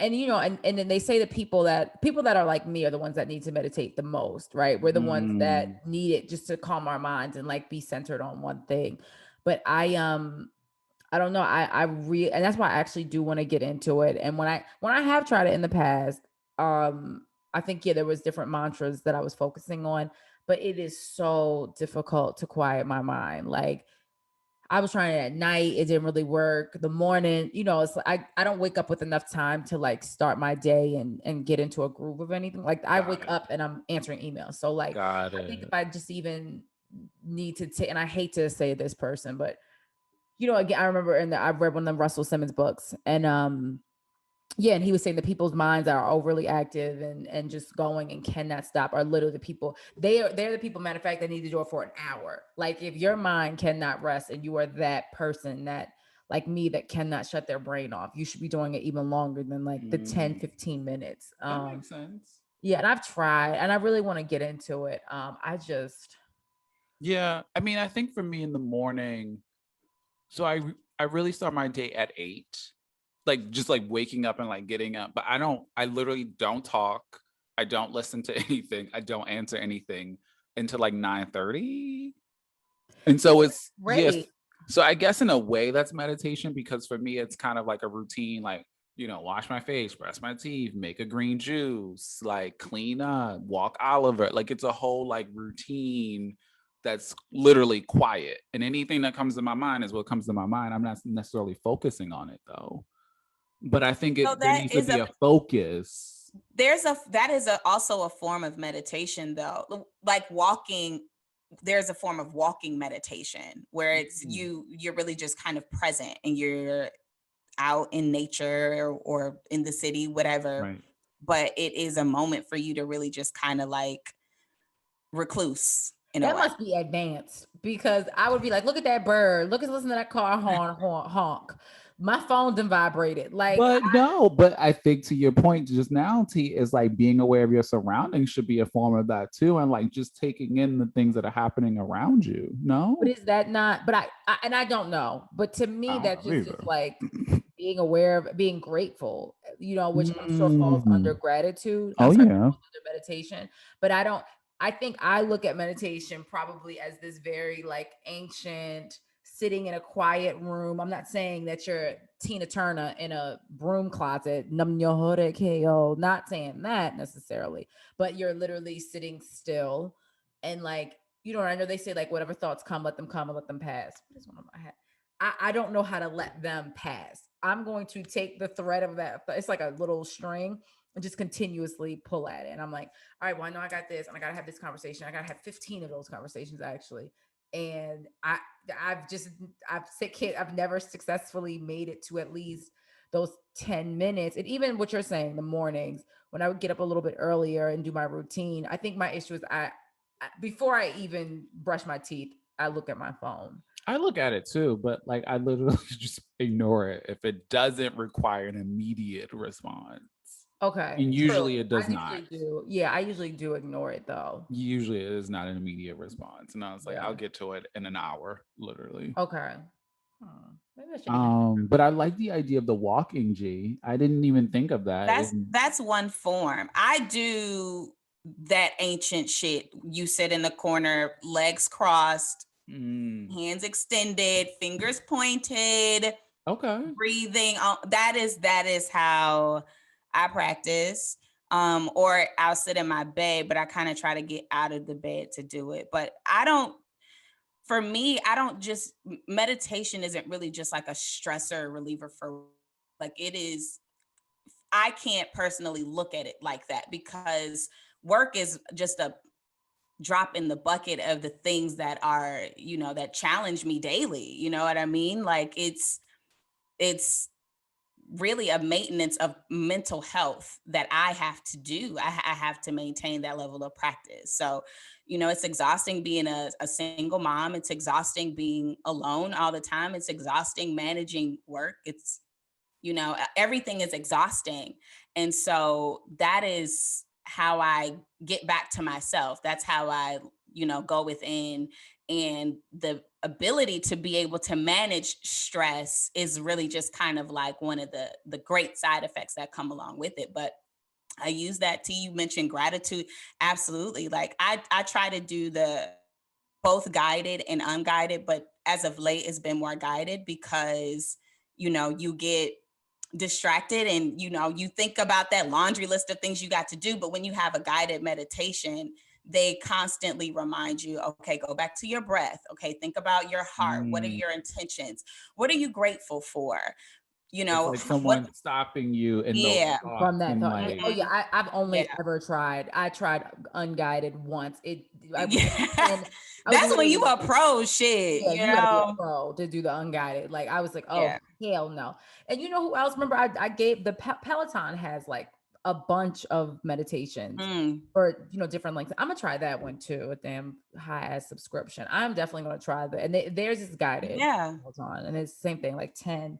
then they say that people that are like me are the ones that need to meditate the most, right? We're the ones that need it just to calm our minds and like be centered on one thing. But I don't know. And that's why I actually do want to get into it. And when I have tried it in the past, I think there was different mantras that I was focusing on, but it is so difficult to quiet my mind. Like, I was trying it at night. It didn't really work. The morning, it's like, I don't wake up with enough time to like start my day and get into a groove of anything. Like, I wake up and I'm answering emails. So like, I think if I just even need to take, and I hate to say this person, but again, I remember I read one of the Russell Simmons books, and and he was saying that people's minds are overly active and just going and cannot stop are literally the people. They're the people, matter of fact, that need to do it for an hour. Like, if your mind cannot rest and you are that person that, like me, that cannot shut their brain off, you should be doing it even longer than like the 10, 15 minutes. That makes sense. Yeah, and I've tried, and I really want to get into it. Yeah, I mean, I think for me in the morning, so I really start my day at 8. Like, just like waking up and like getting up, but I literally don't talk. I don't listen to anything. I don't answer anything until like 9:30. And so it's great. So I guess in a way that's meditation, because for me it's kind of like a routine, like, wash my face, brush my teeth, make a green juice, like clean up, walk Oliver. Like it's a whole like routine that's literally quiet. And anything that comes to my mind is what comes to my mind. I'm not necessarily focusing on it though. But I think there needs to be a focus. That is also a form of meditation though. Like walking, there's a form of walking meditation where it's you're really just kind of present and you're out in nature or in the city, whatever. Right. But it is a moment for you to really just kind of like recluse. That must be advanced, because I would be like, look at that bird. Listen to that car honk. My phone done vibrated. Like, but I think to your point just now, T, is like being aware of your surroundings should be a form of that too, and like just taking in the things that are happening around you. No, but is that not? But I don't know. But to me, that's just like being aware of, being grateful. Which I'm sure falls under gratitude. Under meditation. But I think I look at meditation probably as this very like ancient, sitting in a quiet room. I'm not saying that you're Tina Turner in a broom closet, not saying that necessarily, but you're literally sitting still and like, I know they say like whatever thoughts come, let them come and let them pass. What is one of my head? I don't know how to let them pass. I'm going to take the thread of that. It's like a little string and just continuously pull at it. And I'm like, all right, well, I know I got this and I got to have this conversation. I got to have 15 of those conversations actually. And I've never successfully made it to at least those 10 minutes. And even what you're saying, the mornings when I would get up a little bit earlier and do my routine, I think my issue is before I even brush my teeth, I look at my phone. I look at it too, but like I literally just ignore it if it doesn't require an immediate response. Okay. And usually it does not. Yeah, I usually do ignore it though. Usually it is not an immediate response. And I was like, I'll get to it in an hour, literally. Okay. Maybe I should but I like the idea of the walking, G. I didn't even think of that. That's one form. I do that ancient shit. You sit in the corner, legs crossed, hands extended, fingers pointed. Okay. Breathing. That is how I practice. Or I'll sit in my bed, but I kind of try to get out of the bed to do it. But for me, meditation isn't really just like a stressor reliever for like it is. I can't personally look at it like that because work is just a drop in the bucket of the things that are, that challenge me daily. You know what I mean? Like it's really a maintenance of mental health that I have to do. I have to maintain that level of practice. So, it's exhausting being a single mom. It's exhausting being alone all the time. It's exhausting managing work. It's, everything is exhausting. And so that is how I get back to myself. That's how I, go within. And the ability to be able to manage stress is really just kind of like one of the great side effects that come along with it. But I use that you mentioned gratitude. Absolutely. Like I try to do the both guided and unguided, but as of late it's been more guided because, you get distracted and, you think about that laundry list of things you got to do. But when you have a guided meditation, they constantly remind you, okay, go back to your breath. Okay, think about your heart. What are your intentions? What are you grateful for? It's like someone stopping you in from that thought. Like, I've only ever tried. I tried unguided once. That's when you a pro shit. Yeah, you gotta be a pro to do the unguided. Like I was like, hell no. And you know who else? Remember, I gave the Peloton has like a bunch of meditations for different lengths. I'm gonna try that one too. A damn high ass subscription. I'm definitely gonna try that. And theirs is guided. Peloton, and it's the same thing, like 10.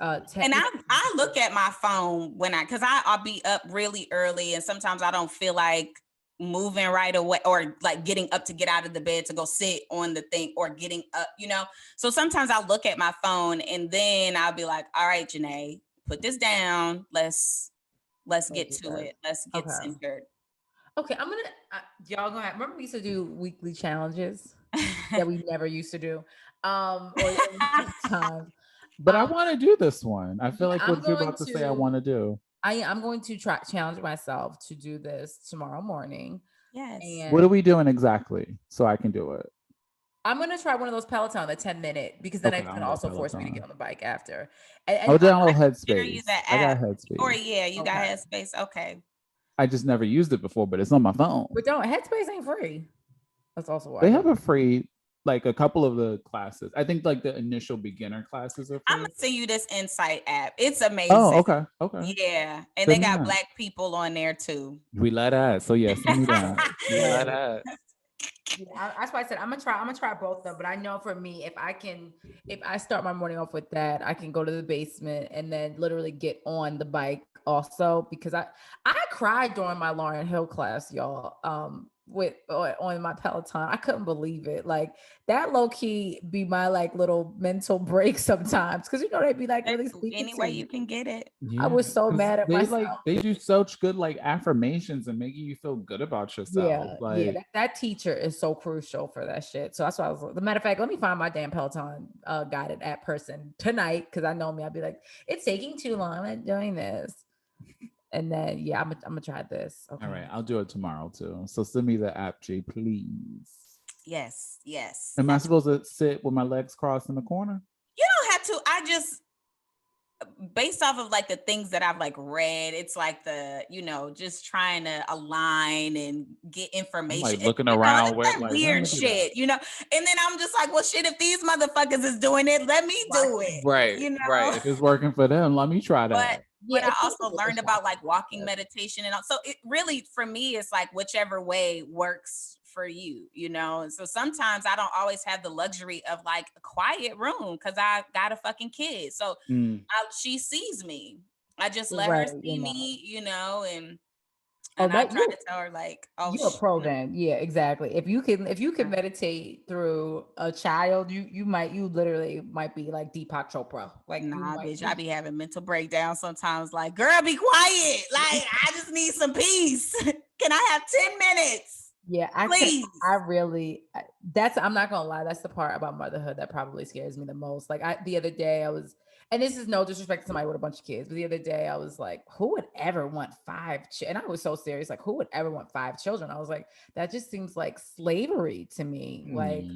And I look at my phone because I'll be up really early, and sometimes I don't feel like moving right away or like getting up to get out of the bed to go sit on the thing or getting up. So sometimes I'll look at my phone and then I'll be like, all right, Janae, put this down. Let's get to it. Let's get centered. Okay, I'm gonna y'all gonna remember we used to do weekly challenges that we never used to do. or times. But I want to do this one. I feel like I'm what you're going about to say I want to do. I'm going to challenge myself to do this tomorrow morning. Yes. And what are we doing exactly so I can do it? I'm going to try one of those Peloton, the 10-minute, because then it's going to also force me to get on the bike after. I'll download Headspace. I got Headspace. Or you got Headspace. Okay. I just never used it before, but it's on my phone. But Headspace ain't free. That's also why they have a free, like a couple of the classes. I think like the initial beginner classes are free. I'm gonna send you this Insight app. It's amazing. Oh, okay. Yeah, and they got Black people on there too. We let that. So yes, send me that. We let that. Yeah, that's why I said I'm gonna try both of them. But I know for me, if I start my morning off with that, I can go to the basement and then literally get on the bike also, because I cried during my Lauryn Hill class, y'all. On my Peloton, I couldn't believe it. Like that low key be my like little mental break sometimes, because they'd be like really speaking any way you can get it. Yeah, I was so mad at myself. Like they do such good like affirmations and making you feel good about yourself. That teacher is so crucial for that shit. So that's why I was. The matter of fact, let me find my damn Peloton guided app person tonight, because I know me. I'd be like, it's taking too long. I'm not doing this. And then, I'm gonna try this. Okay. All right, I'll do it tomorrow too. So send me the app, G, please. Yes. Am I supposed to sit with my legs crossed in the corner? You don't have to. I just, based off of like the things that I've like read, it's like the, just trying to align and get information. I'm like looking around with like weird shit, and then I'm just like, well, shit, if these motherfuckers is doing it, let me do it. Right. Right. If it's working for them, let me try that. But I also learned about like walking meditation and all. So it really, for me, it's like whichever way works for you, And so sometimes I don't always have the luxury of like a quiet room because I got a fucking kid. So she sees me. I just let her see me, and I try to tell her like, oh, you're a pro then. Yeah, exactly. If you can meditate through a child, you literally might be like Deepak Chopra. Like, nah, bitch, I be having mental breakdown sometimes. Like, girl, be quiet. Like, I just need some peace. Can I have 10 minutes? Yeah, please. I'm not gonna lie. That's the part about motherhood that probably scares me the most. Like the other day I was, and this is no disrespect to somebody with a bunch of kids, but the other day I was like, who would ever want 5 and I was so serious. Like, who would ever want 5 children? I was like, that just seems like slavery to me. Like,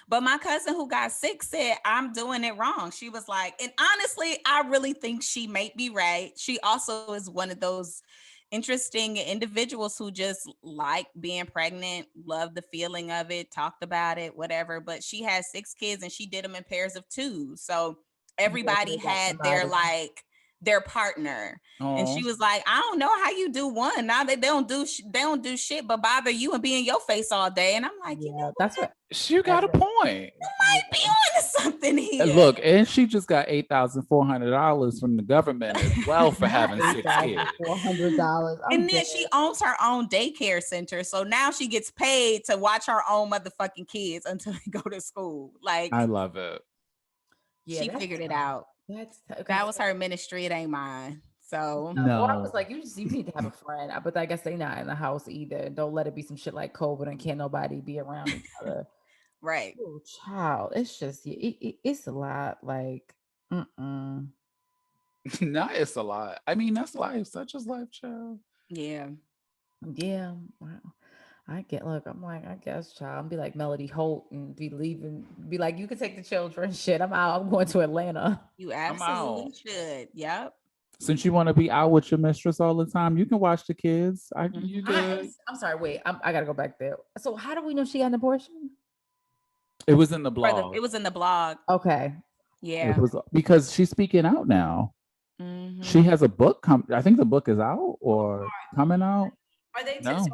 but my cousin who got 6 said, I'm doing it wrong. She was like, and honestly, I really think she might be right. She also is one of those interesting individuals who just like being pregnant, love the feeling of it, talked about it, whatever. But she has 6 kids and she did them in pairs of 2. So everybody had their partner. And she was like, I don't know how you do one. Now they don't do shit but bother you and be in your face all day. And I'm like, that's what she got a point. You might be on to something here. Look, and she just got $8,400 from the government as well for having 6 kids. $400. And then she owns her own daycare center. So now she gets paid to watch her own motherfucking kids until they go to school. Like, I love it. Yeah, she figured it out. That was her ministry. It ain't mine. So no, I was like, you need to have a friend, but I guess they not in the house either. Don't let it be some shit like COVID and can't nobody be around each other. Right. Oh, child, it's just it's a lot. Like, no, it's a lot. I mean, that's life. Such as life, child. Yeah. Wow. I'm like, I guess, child. I'll be like Melody Holt and be like, you can take the children. Shit, I'm out. I'm going to Atlanta. You absolutely should. Yep. Since you want to be out with your mistress all the time, you can watch the kids. I'm sorry, wait. I gotta go back there. So how do we know she got an abortion? It was in the blog. It was in the blog. Okay. Yeah. It was because she's speaking out now. Mm-hmm. She has a book I think the book is out or coming out.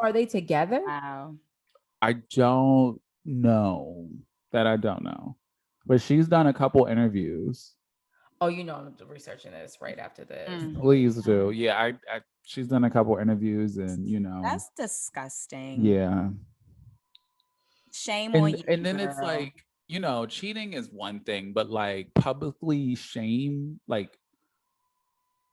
Are they together? Wow. I don't know. I don't know. But she's done a couple interviews. Oh, I'm researching this right after this. Please do. Yeah, she's done a couple interviews and That's disgusting. Yeah. Shame on you. And then girl. It's like, cheating is one thing, but like publicly shame, like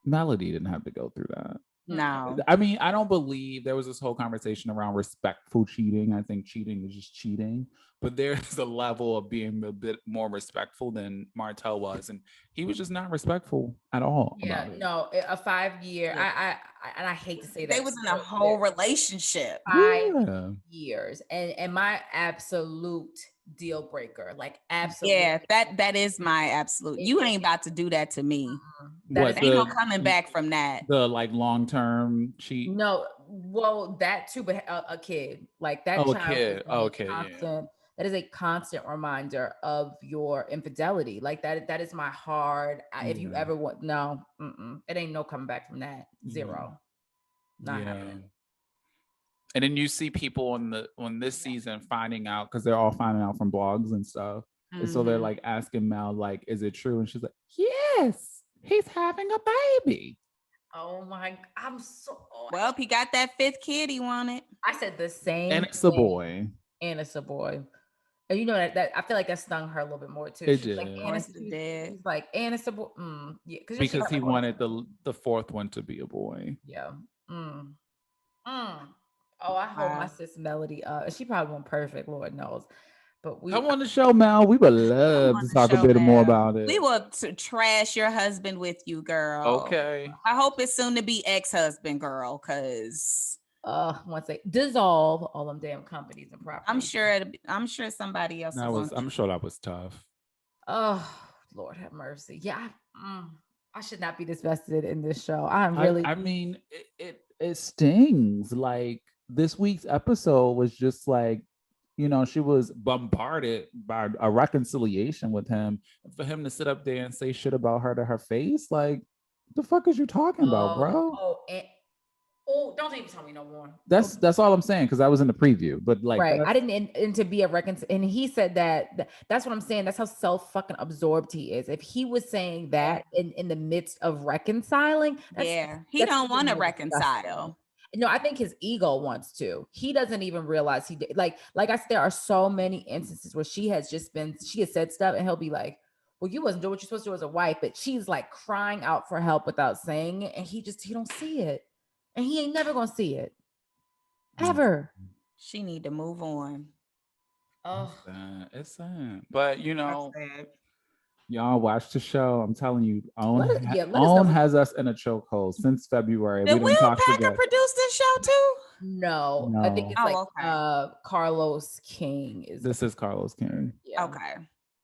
Melody didn't have to go through that. No. I mean, I don't believe there was this whole conversation around respectful cheating. I think cheating is just cheating, but there's a level of being a bit more respectful than Martell was, and he was just not respectful at all about it. No, a 5 year. Yeah. I hate to say that They was in a whole relationship. 5 years, and my absolute deal breaker, like absolutely. Yeah, that is my absolute. You ain't about to do that to me. What, Ain't no coming back from that. The like long-term cheat. No, well, that too, but a kid like that. Oh, a child kid. is Okay, constant, that is a constant reminder of your infidelity. Like that is my hard. If you ever want, no, it ain't no coming back from that. Zero. Not happening. And then you see people on this season finding out, because they're all finding out from blogs and stuff. And so they're like asking Mel, like, is it true? And she's like, yes, he's having a baby. Oh my, I'm so. Well, he got that 5th kid he wanted. I said the same. And it's a boy. And it's a boy. And you know that I feel like that stung her a little bit more too. It She's did. like, and it's dead. He's like, and it's a boy. Yeah, because he wanted the 4th one to be a boy. Yeah. Oh, I hope my sis Melody. She probably won't perfect, Lord knows. But come on the show, Mel. We would love to talk a bit more about it. We will trash your husband with you, girl. Okay. I hope it's soon to be ex-husband, girl, because once they dissolve all them damn companies and properties. I'm sure somebody else. I'm sure that was tough. Oh, Lord have mercy. Yeah. I should not be this vested in this show. I mean, it stings. Like, this week's episode was just like, she was bombarded by a reconciliation with him. For him to sit up there and say shit about her to her face, like, the fuck is you talking about, bro? Don't even tell me no more. That's all I'm saying, because I was in the preview, but like, right, I didn't and to be a and he said that's what I'm saying. That's how self fucking absorbed he is. If he was saying that in the midst of reconciling, he don't want to reconcile. No, I think his ego wants to. He doesn't even realize he did. Like I said, there are so many instances where she has said stuff, and he'll be like, well, you wasn't doing what you're supposed to do as a wife, but she's like crying out for help without saying it, and he don't see it. And he ain't never gonna see it. Ever. She need to move on. Oh, it's sad. But y'all watch the show. I'm telling you, Own has us in a chokehold since February. Did Will Packer produce this show too? No. I think it's Carlos King. This is Carlos King. Yeah. Okay.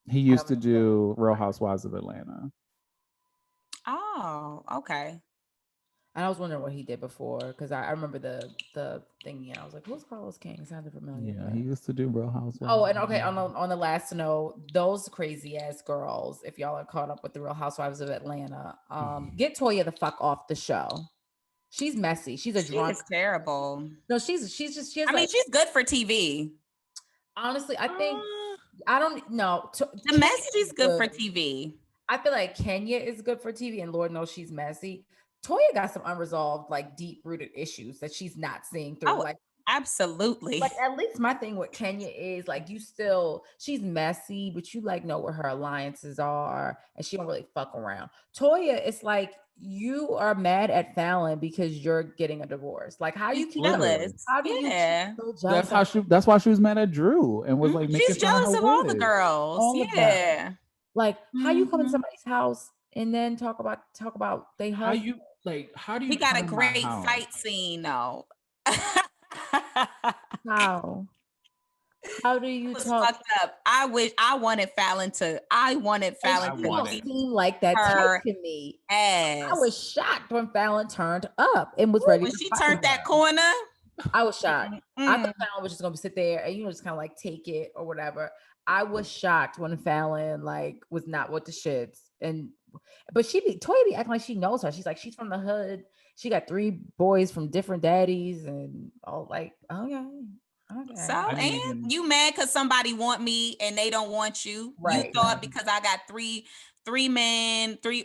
He used to do Real Housewives of Atlanta. Oh, okay. And I was wondering what he did before, because I remember the thing, and I was like, "Who's Carlos King?" It sounded familiar. Yeah, he used to do Real Housewives. Oh, and okay, on the last note, those crazy ass girls, if y'all are caught up with the Real Housewives of Atlanta, get Toya the fuck off the show. She's messy. She's a drunk. She's terrible. No, she's just. I mean, she's good for TV. Honestly, I think I don't know. The message is good for TV. I feel like Kenya is good for TV, and Lord knows she's messy. Toya got some unresolved, like deep-rooted issues that she's not seeing through. Oh, absolutely. Like, at least my thing with Kenya is like, she's messy, but you like know where her alliances are, and she don't really fuck around. Toya, it's like you are mad at Fallon because you're getting a divorce. Like, how you keep jealous? How do you keep so jealous? That's why she was mad at Drew and was like, she's jealous of all the girls. Like, how you come to somebody's house and then talk about they husband? How do you? He got a great fight scene though. How do you talk? Fucked up. I wanted Fallon to seem like that type to me. I was shocked when Fallon turned up and was ready. When she turned that corner, I was shocked. I thought Fallon was just gonna sit there and just kind of like take it or whatever. I was shocked when Fallon was not with the shits, but Toya be acting like she knows her. She's like, she's from the hood. She got 3 boys from different daddies and all okay. So, and you mad because somebody want me and they don't want you. Right. You thought because I got three men, three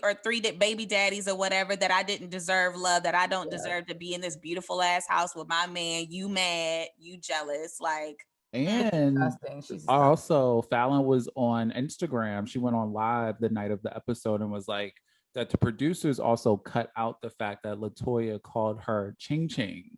baby daddies or whatever, that I didn't deserve love, that I don't deserve to be in this beautiful ass house with my man. You mad, you jealous, And also, Fallon was on Instagram. She went on live the night of the episode and was like, that the producers also cut out the fact that LaToya called her Ching Ching,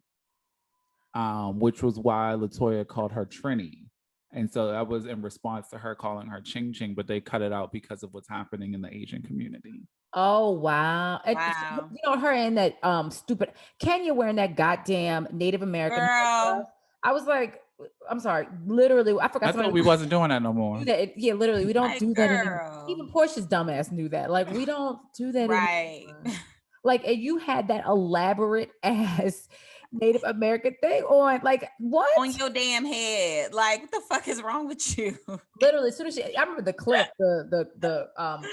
which was why LaToya called her Trini. And so that was in response to her calling her Ching Ching, but they cut it out because of what's happening in the Asian community. Oh wow. Wow. You know, her and that stupid Kenya wearing that goddamn Native American Girl. I was like, I'm sorry, literally, I forgot. I thought we wasn't doing that no more. Yeah, literally, we don't do that anymore. Girl. Even Portia's dumbass knew that. Like, we don't do that Right. anymore. Like, and you had that elaborate ass Native American thing on. Like, what? On your damn head. Like, what the fuck is wrong with you? Literally, as soon as I remember the clip, the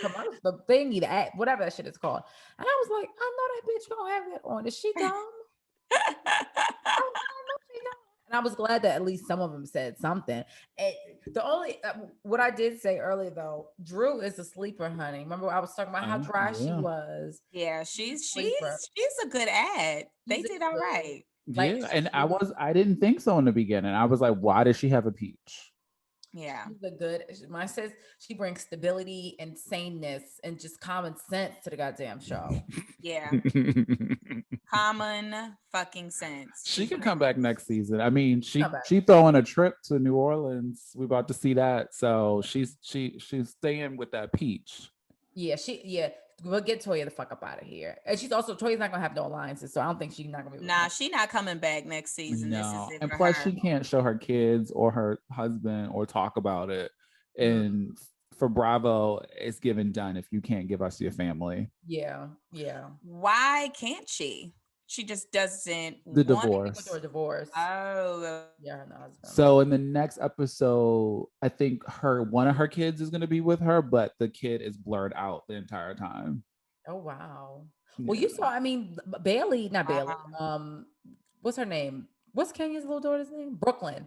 commercial, the thingy, the act, whatever that shit is called. And I was like, I know that bitch gonna have that on. Is she dumb? I know she dumb. And I was glad that at least some of them said something. And the only what I did say earlier though, Drew is a sleeper, honey. Remember I was talking about how dry she was. Yeah, she's a good ad. They did all right. Like, yeah, and I didn't think so in the beginning. I was like, why does she have a peach? Yeah, she's a good. Mine says she brings stability and saneness and just common sense to the goddamn show. Yeah. Common fucking sense. She can come back next season. I mean, she throwing a trip to New Orleans. We're about to see that. So she's staying with that peach. Yeah, we'll get Toya the fuck up out of here. And she's also Toya's not gonna have no alliances, so I don't think she's not gonna be. Nah, she's not coming back next season. No. This is it and for plus her. she can't show her kids or her husband or talk about it. And for Bravo, it's given done if you can't give us your family. Yeah. Why can't she? She just doesn't The want divorce. Or divorce. Oh. Yeah, her husband. So in the next episode, I think one of her kids is gonna be with her, but the kid is blurred out the entire time. Oh wow. Well, you saw, I mean, Bailey, not Bailey. What's her name? What's Kenya's little daughter's name? Brooklyn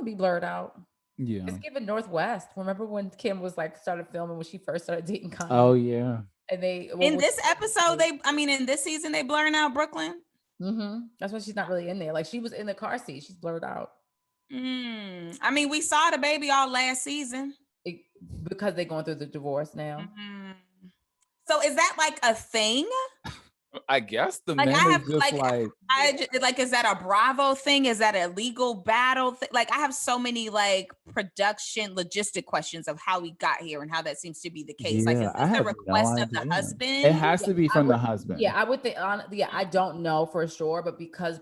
be blurred out. Yeah. It's given Northwest. Remember when Kim was like started filming when she first started dating Kanye? Oh yeah. And in this episode, in this season, they blurring out Brooklyn. That's why she's not really in there. Like she was in the car seat. She's blurred out. I mean, we saw the baby all last season. Because they're going through the divorce now. So is that like a thing? I guess the like men I have is just is that a Bravo thing? Is that a legal battle thing? Like I have so many like production logistic questions of how we got here and how that seems to be the case. Like is this a request of the husband? It has to be from the husband. Yeah, I would think I don't know for sure, but because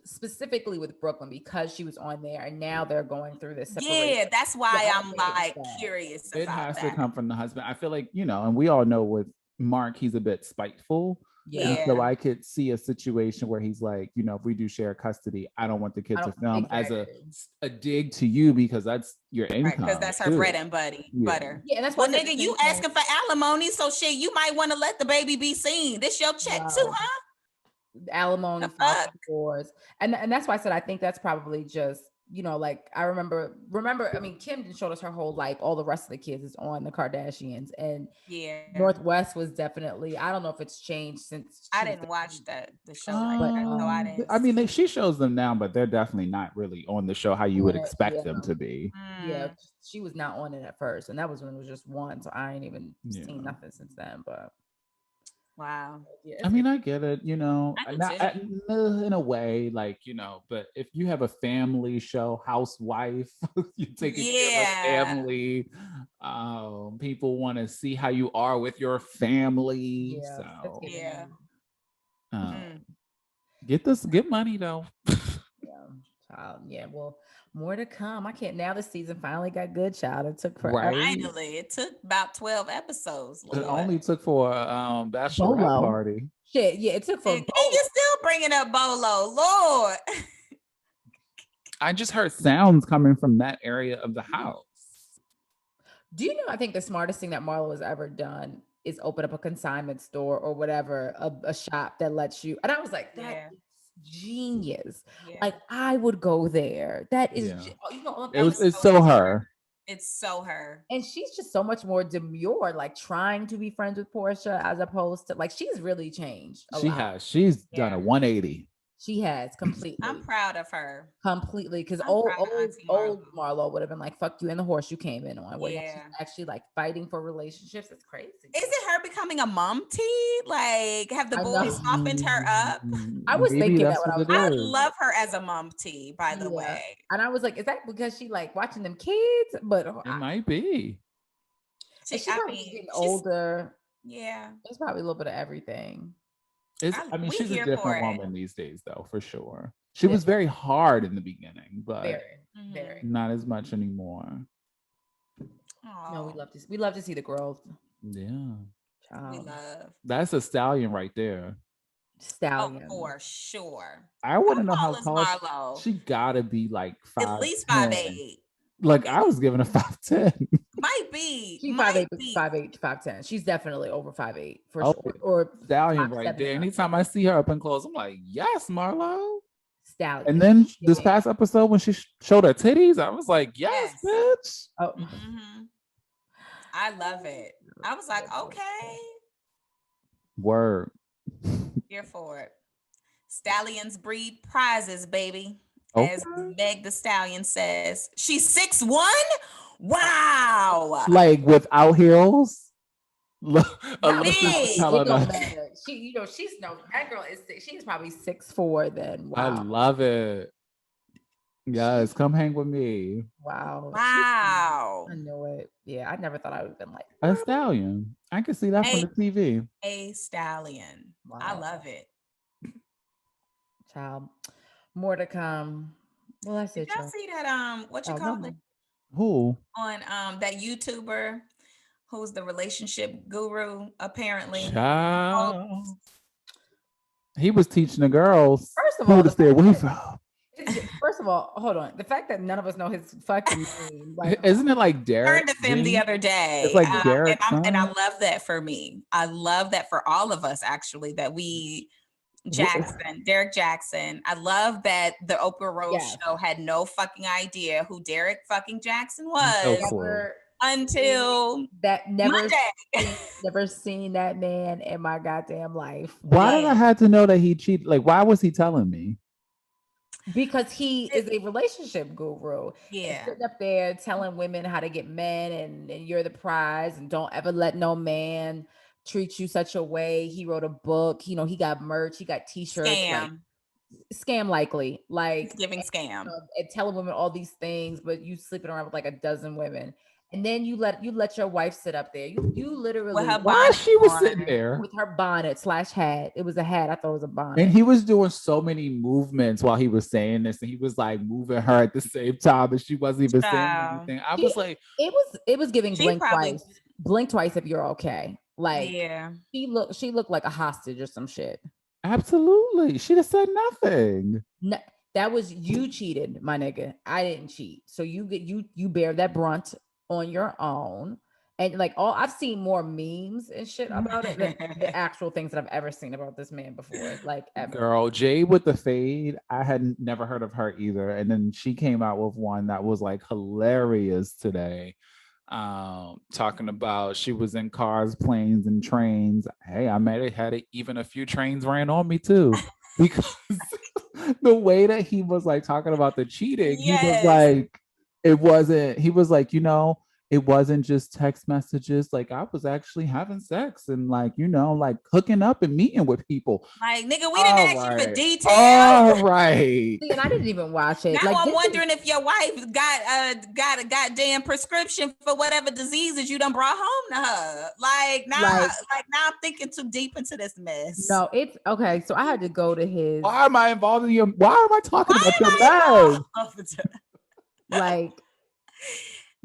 specifically with Brooklyn, because she was on there and now they're going through this separation. Yeah, that's why I'm like curious. It has to come from the husband. I feel like, and we all know with Mark, he's a bit spiteful. Yeah. And so I could see a situation where he's like, if we do share custody, I don't want the kid to film as a dig to you because that's your income. Because that's her bread and butter. Yeah, and that's why nigga, you asking for alimony, so shit, you might want to let the baby be seen. This your check too, huh? Alimony, divorce, and that's why I said I think that's probably just like I remember. I mean, Kim showed us her whole like all the rest of the kids is on the Kardashians, and Northwest was definitely. I don't know if it's changed since. I didn't watch the show, like that, so I didn't. I mean, she shows them now, but they're definitely not really on the show how you would expect them to be. Yeah, she was not on it at first, and that was when it was just one. So I ain't even seen nothing since then, but. Wow. Yeah, I mean, I get it, in a way, like, but if you have a family show, housewife, you take care of a family, people want to see how you are with your family. Get money though. Well, more to come. I can't now. This season finally got good, child. It took forever. Finally, it took about 12 episodes. Lord. It only took for a bachelorette party. Shit, yeah, it took for. And you're still bringing up Bolo, Lord. I just heard sounds coming from that area of the house. Do you know? I think the smartest thing that Marlo has ever done is open up a consignment store or whatever, a shop that lets you. And I was like, that. Genius. Like I would go there. That is it's so her. It's so her. And she's just so much more demure, like trying to be friends with Portia as opposed to like she's really changed. She's done a 180. She has completely. I'm proud of her. Completely, because I'm old proud of Auntie Marlo would have been like, "Fuck you," and the horse you came in on. Where she's Yeah. actually like fighting for relationships. It's crazy. Isn't her becoming a mom tea? Like, have the I boys know. softened her up? I was Maybe thinking that that's when I what was. it I is. love her as a mom tea, by the Yeah. way. And I was like, is that because she like watching them kids? But It might be. she's probably getting older. Yeah. It's probably a little bit of everything. I mean, we she's a here for different it. woman these days, though, for sure. She was very hard in the beginning, but Very. not as much anymore. No, we love to see the growth. Yeah. We love. That's a stallion right there. Stallion. Oh, for sure. I want to know how tall is tall Marlo? she gotta be, like 5'10". At least 5'8". Like I was giving a 5'10". Might be. She's 5'8", 5'10". She's definitely over 5'8" for Oh, sure. Or stallion 5'7" right there. Anytime I see her up and close, I'm like, yes, Marlo. Stallion. And then this past episode when she showed her titties, I was like, yes. Bitch. Oh. I love it. I was like, okay. Word. Here for it. Stallions breed prizes, baby. Okay. As Meg the Stallion says, she's 6'1". Wow. Like without heels. It don't matter. She's that girl is she's probably 6'4" then. Wow. I love it. Yes, come hang with me. Wow. I know it. Yeah, I never thought I would have been like a stallion. I can see that from the TV. A stallion. Wow. I love it. Child. More to come. Well, that's it. Did y'all see that what you call it? Who? On that YouTuber who's the relationship guru, apparently. Child. He was teaching the girls first of who all to stay away from. First of all, hold on. The fact that none of us know his fucking name, like, isn't it like Derrick? I heard of him the other day. It's like Derrick, and I love that for me. I love that for all of us, actually, that we Derrick Jaxn. I love that the Oprah Rose show had no fucking idea who Derrick fucking Jaxn was until that never seen that man in my goddamn life. Why did I have to know that he cheated? Like, why was he telling me? Because he is a relationship guru. Yeah. Sitting up there telling women how to get men and you're the prize and don't ever let no man treat you such a way. He wrote a book, he got merch, he got t-shirts. Scam likely. Like giving scam. And telling women all these things, but you sleeping around with like a dozen women. And then you let your wife sit up there. You literally while she was sitting there with her bonnet / hat. It was a hat. I thought it was a bonnet. And he was doing so many movements while he was saying this, and he was like moving her at the same time, and she wasn't even saying anything. I was like, it was giving blink twice. Blink twice if you're okay. Like, yeah, she looked like a hostage or some shit. Absolutely, she'd have said nothing. No, that was you cheated, my nigga. I didn't cheat, so you bear that brunt on your own. And like I've seen more memes and shit about it than the actual things that I've ever seen about this man before. Like ever. Girl, Jay with the fade, I had never heard of her either. And then she came out with one that was like hilarious today. Talking about she was in cars, planes, and trains. Hey, I might have had it, even a few trains ran on me too. Because the way that he was like talking about the cheating, he was like, it wasn't just text messages. Like I was actually having sex and like hooking up and meeting with people. Like, nigga, we didn't ask you for details. All right. See, and I didn't even watch it. Now like, I'm wondering if your wife got a goddamn prescription for whatever diseases you done brought home to her. Like now I'm thinking too deep into this mess. No, it's okay. So I had to go to his. Why am I involved in your? Why am I talking about your mess? Like.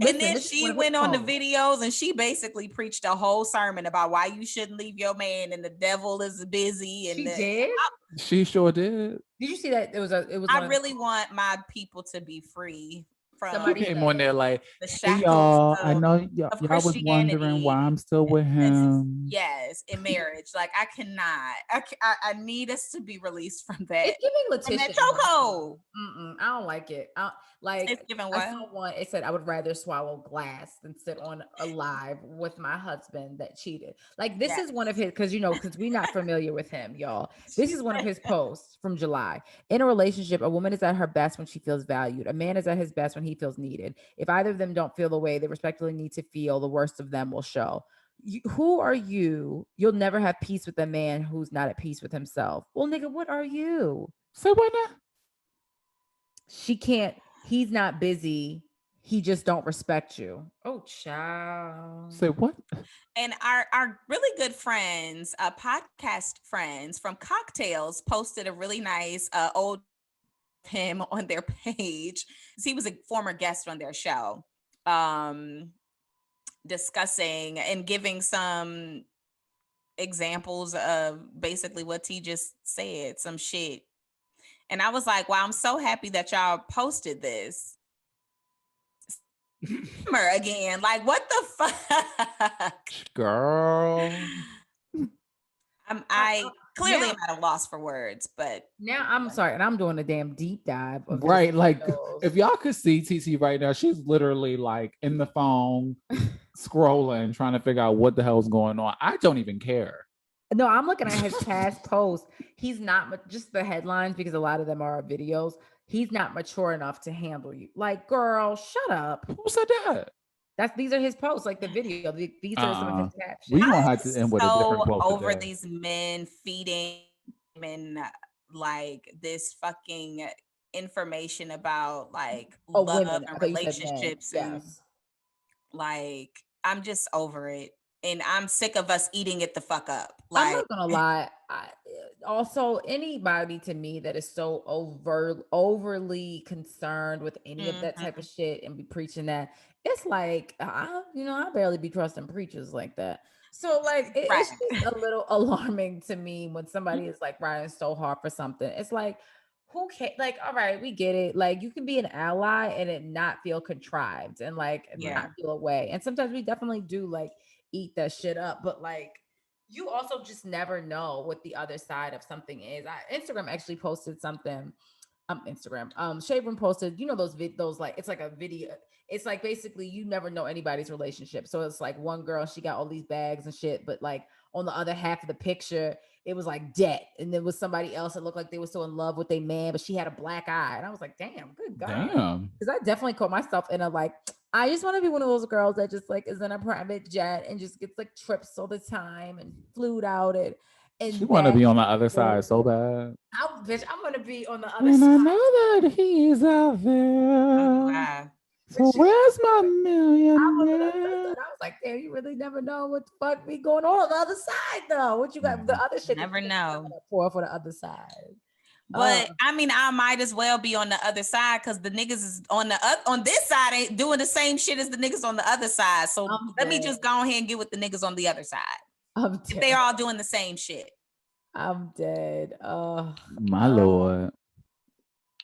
And then she went on the videos and she basically preached a whole sermon about why you shouldn't leave your man and the devil is busy. And she did. She sure did. Did you see that? It was. I really want my people to be free from She came on there like, the hey shackles y'all, I know of y'all was wondering Christianity. why I'm still with him. Yes, in marriage. Like I cannot. I need us to be released from that. It's giving From Letitia. that chokehold. I don't like it. It's giving what? I saw one. It said I would rather swallow glass than sit on a live with my husband that cheated. Like this is one of his, because we're not familiar with him, y'all. This is one of his posts from July. In a relationship, a woman is at her best when she feels valued. A man is at his best when he feels needed. If either of them don't feel the way they respectively need to feel, the worst of them will show. Who are you? You'll never have peace with a man who's not at peace with himself. Well, nigga, what are you? Say what now? She can't. He's not busy. He just don't respect you. Oh, child. Say what? And our really good friends, podcast friends from Cocktails, posted a really nice old him on their page. He was a former guest on their show, discussing and giving some examples of basically what T just said, some shit. And I was like, wow, I'm so happy that y'all posted this. Again, like what the fuck, girl? I clearly am at a loss for words, but now I'm sorry, and I'm doing a damn deep dive. Right, like if y'all could see TT right now, she's literally like in the phone, scrolling, trying to figure out what the hell's going on. I don't even care. No, I'm looking at his past posts. He's not just the headlines, because a lot of them are videos. He's not mature enough to handle you. Like, girl, shut up. Who said that? These are his posts, like the video. These are some of his captions. We gonna have to end with a different quote over today. These men feeding men like this fucking information about like love and relationships, and like I'm just over it. And I'm sick of us eating it the fuck up. Like, I'm not gonna lie. Also, anybody to me that is so overly concerned with any of that type of shit and be preaching that, it's like I barely be trusting preachers like that. So like it's just a little alarming to me when somebody is like riding so hard for something. It's like, who can, like, all right, we get it. Like you can be an ally and it not feel contrived and like not feel away. And sometimes we definitely do like eat that shit up, but like you also just never know what the other side of something is. Instagram actually posted something. Shade Room posted, those like, it's like a video. It's like basically you never know anybody's relationship. So it's like one girl, she got all these bags and shit, but like on the other half of the picture, it was like debt. And there was somebody else that looked like they were still in love with their man, but she had a black eye. And I was like, damn, good God. Damn. Because I definitely caught myself in a like, I just want to be one of those girls that just like is in a private jet and just gets like trips all the time and flued out and she want to be on the other side so bad. I'm gonna be on the other and side. I know that he's out there. So where's my millionaire? I was like, damn, you really never know what the fuck be going on the other side though. What you got? The other shit. Never know. For the other side. But I mean, I might as well be on the other side because the niggas is on this side ain't doing the same shit as the niggas on the other side. So let me just go ahead and get with the niggas on the other side. If they're all doing the same shit. I'm dead. My Lord.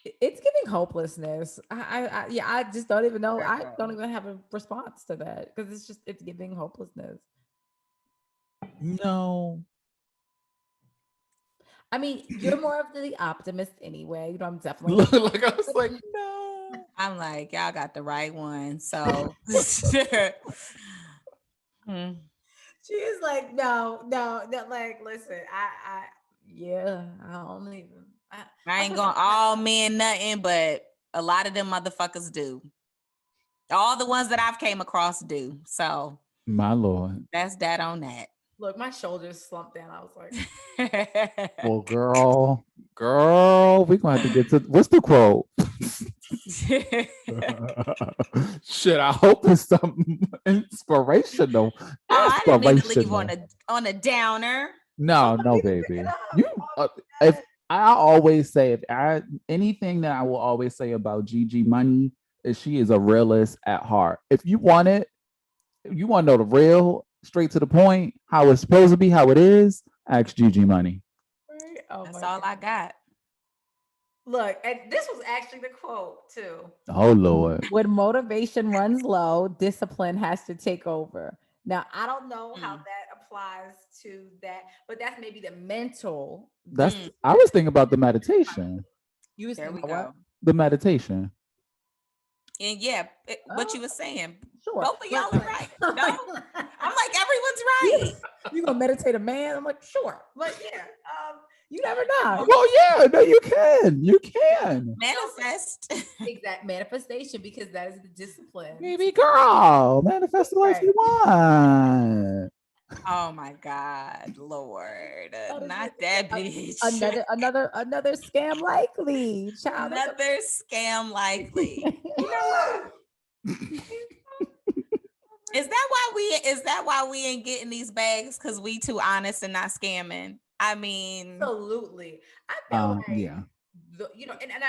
It's giving hopelessness. I just don't even know. I don't even have a response to that because it's giving hopelessness. No. I mean, you're more of the optimist anyway. I'm definitely like I was like, no. I'm like, y'all got the right one. So She is like, no, like, listen, I don't even. I ain't going all men nothing, but a lot of them motherfuckers do. All the ones that I've came across do. So my Lord. That's that on that. Look, my shoulders slumped down. I was like, well, girl, we're gonna have to get to what's the quote? Shit, I hope it's something inspirational. I didn't mean to leave on a downer. No, baby. If I always say, anything that I will always say about Gigi Money is she is a realist at heart. If you want it, you want to know the real, straight to the point, how it's supposed to be, how it is, ask Gigi Money. That's all I got. oh, That's all I got. God. Look, and this was actually the quote too. Oh Lord. When motivation runs low, discipline has to take over. Now, I don't know how that applies to that, but that's maybe the mental. I was thinking about the meditation. You was There we thinking go. about what? The meditation. And yeah, what you were saying. Sure. Both of y'all are right. No, I'm like, everyone's right. You gonna meditate a man? I'm like, sure. But yeah, you never know. Well, yeah, no, you can. You can. Manifest. Exact manifestation, because that is the discipline. Baby girl, manifest the life you want. Oh my God, Lord. Not that bitch. Another scam likely. Child. Another scam likely. You know what? Is that why we ain't getting these bags? Because we too honest and not scamming. I mean, absolutely. I feel like, yeah. And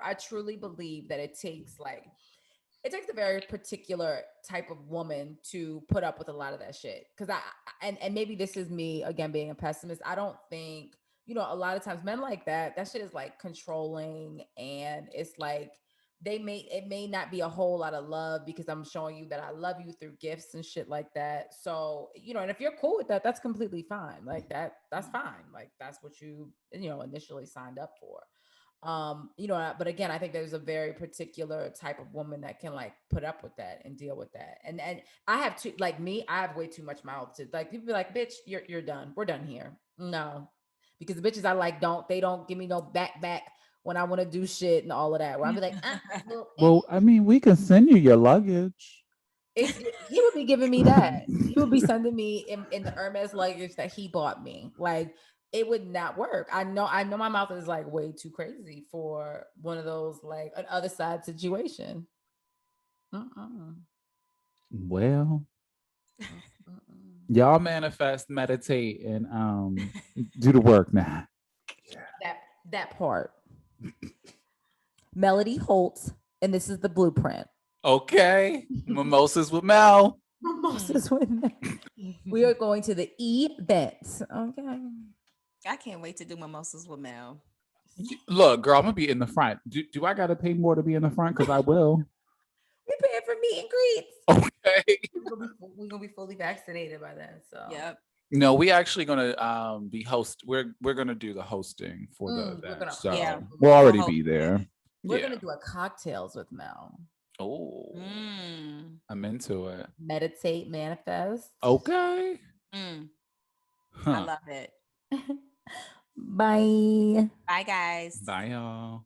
I truly believe that it takes a very particular type of woman to put up with a lot of that shit. Because and maybe this is me again being a pessimist. I don't think, a lot of times men like that shit is like controlling, and it's like it may not be a whole lot of love because I'm showing you that I love you through gifts and shit like that. So, and if you're cool with that, that's completely fine. Like that's fine. Like that's what you initially signed up for. But again, I think there's a very particular type of woman that can like put up with that and deal with that. And I have I have way too much mouth to like people be like, bitch, you're done. We're done here. No, because the bitches I like don't give me no back when I want to do shit and all of that. Where I'll be like, well, I mean, we can send you your luggage. He would be giving me that. He would be sending me in the Hermes luggage that he bought me. Like, it would not work. I know my mouth is like way too crazy for one of those like an other side situation. Well, y'all manifest, meditate, and do the work now. That part. Melody Holt, and this is the blueprint. Okay. Mimosas with Mel. Mimosas with Mel. We are going to the event. Okay. I can't wait to do mimosas with Mel. Look, girl, I'm gonna be in the front. Do I gotta pay more to be in the front? Because I will. We paying for meet and greets. Okay. We're gonna be fully vaccinated by then. So yep. No, we actually gonna be we're gonna do the hosting for the event. We'll already be there. We're gonna do a cocktails with Mel. Oh, I'm into it. Meditate, manifest. Okay. I love it. Bye. Bye, guys. Bye, y'all.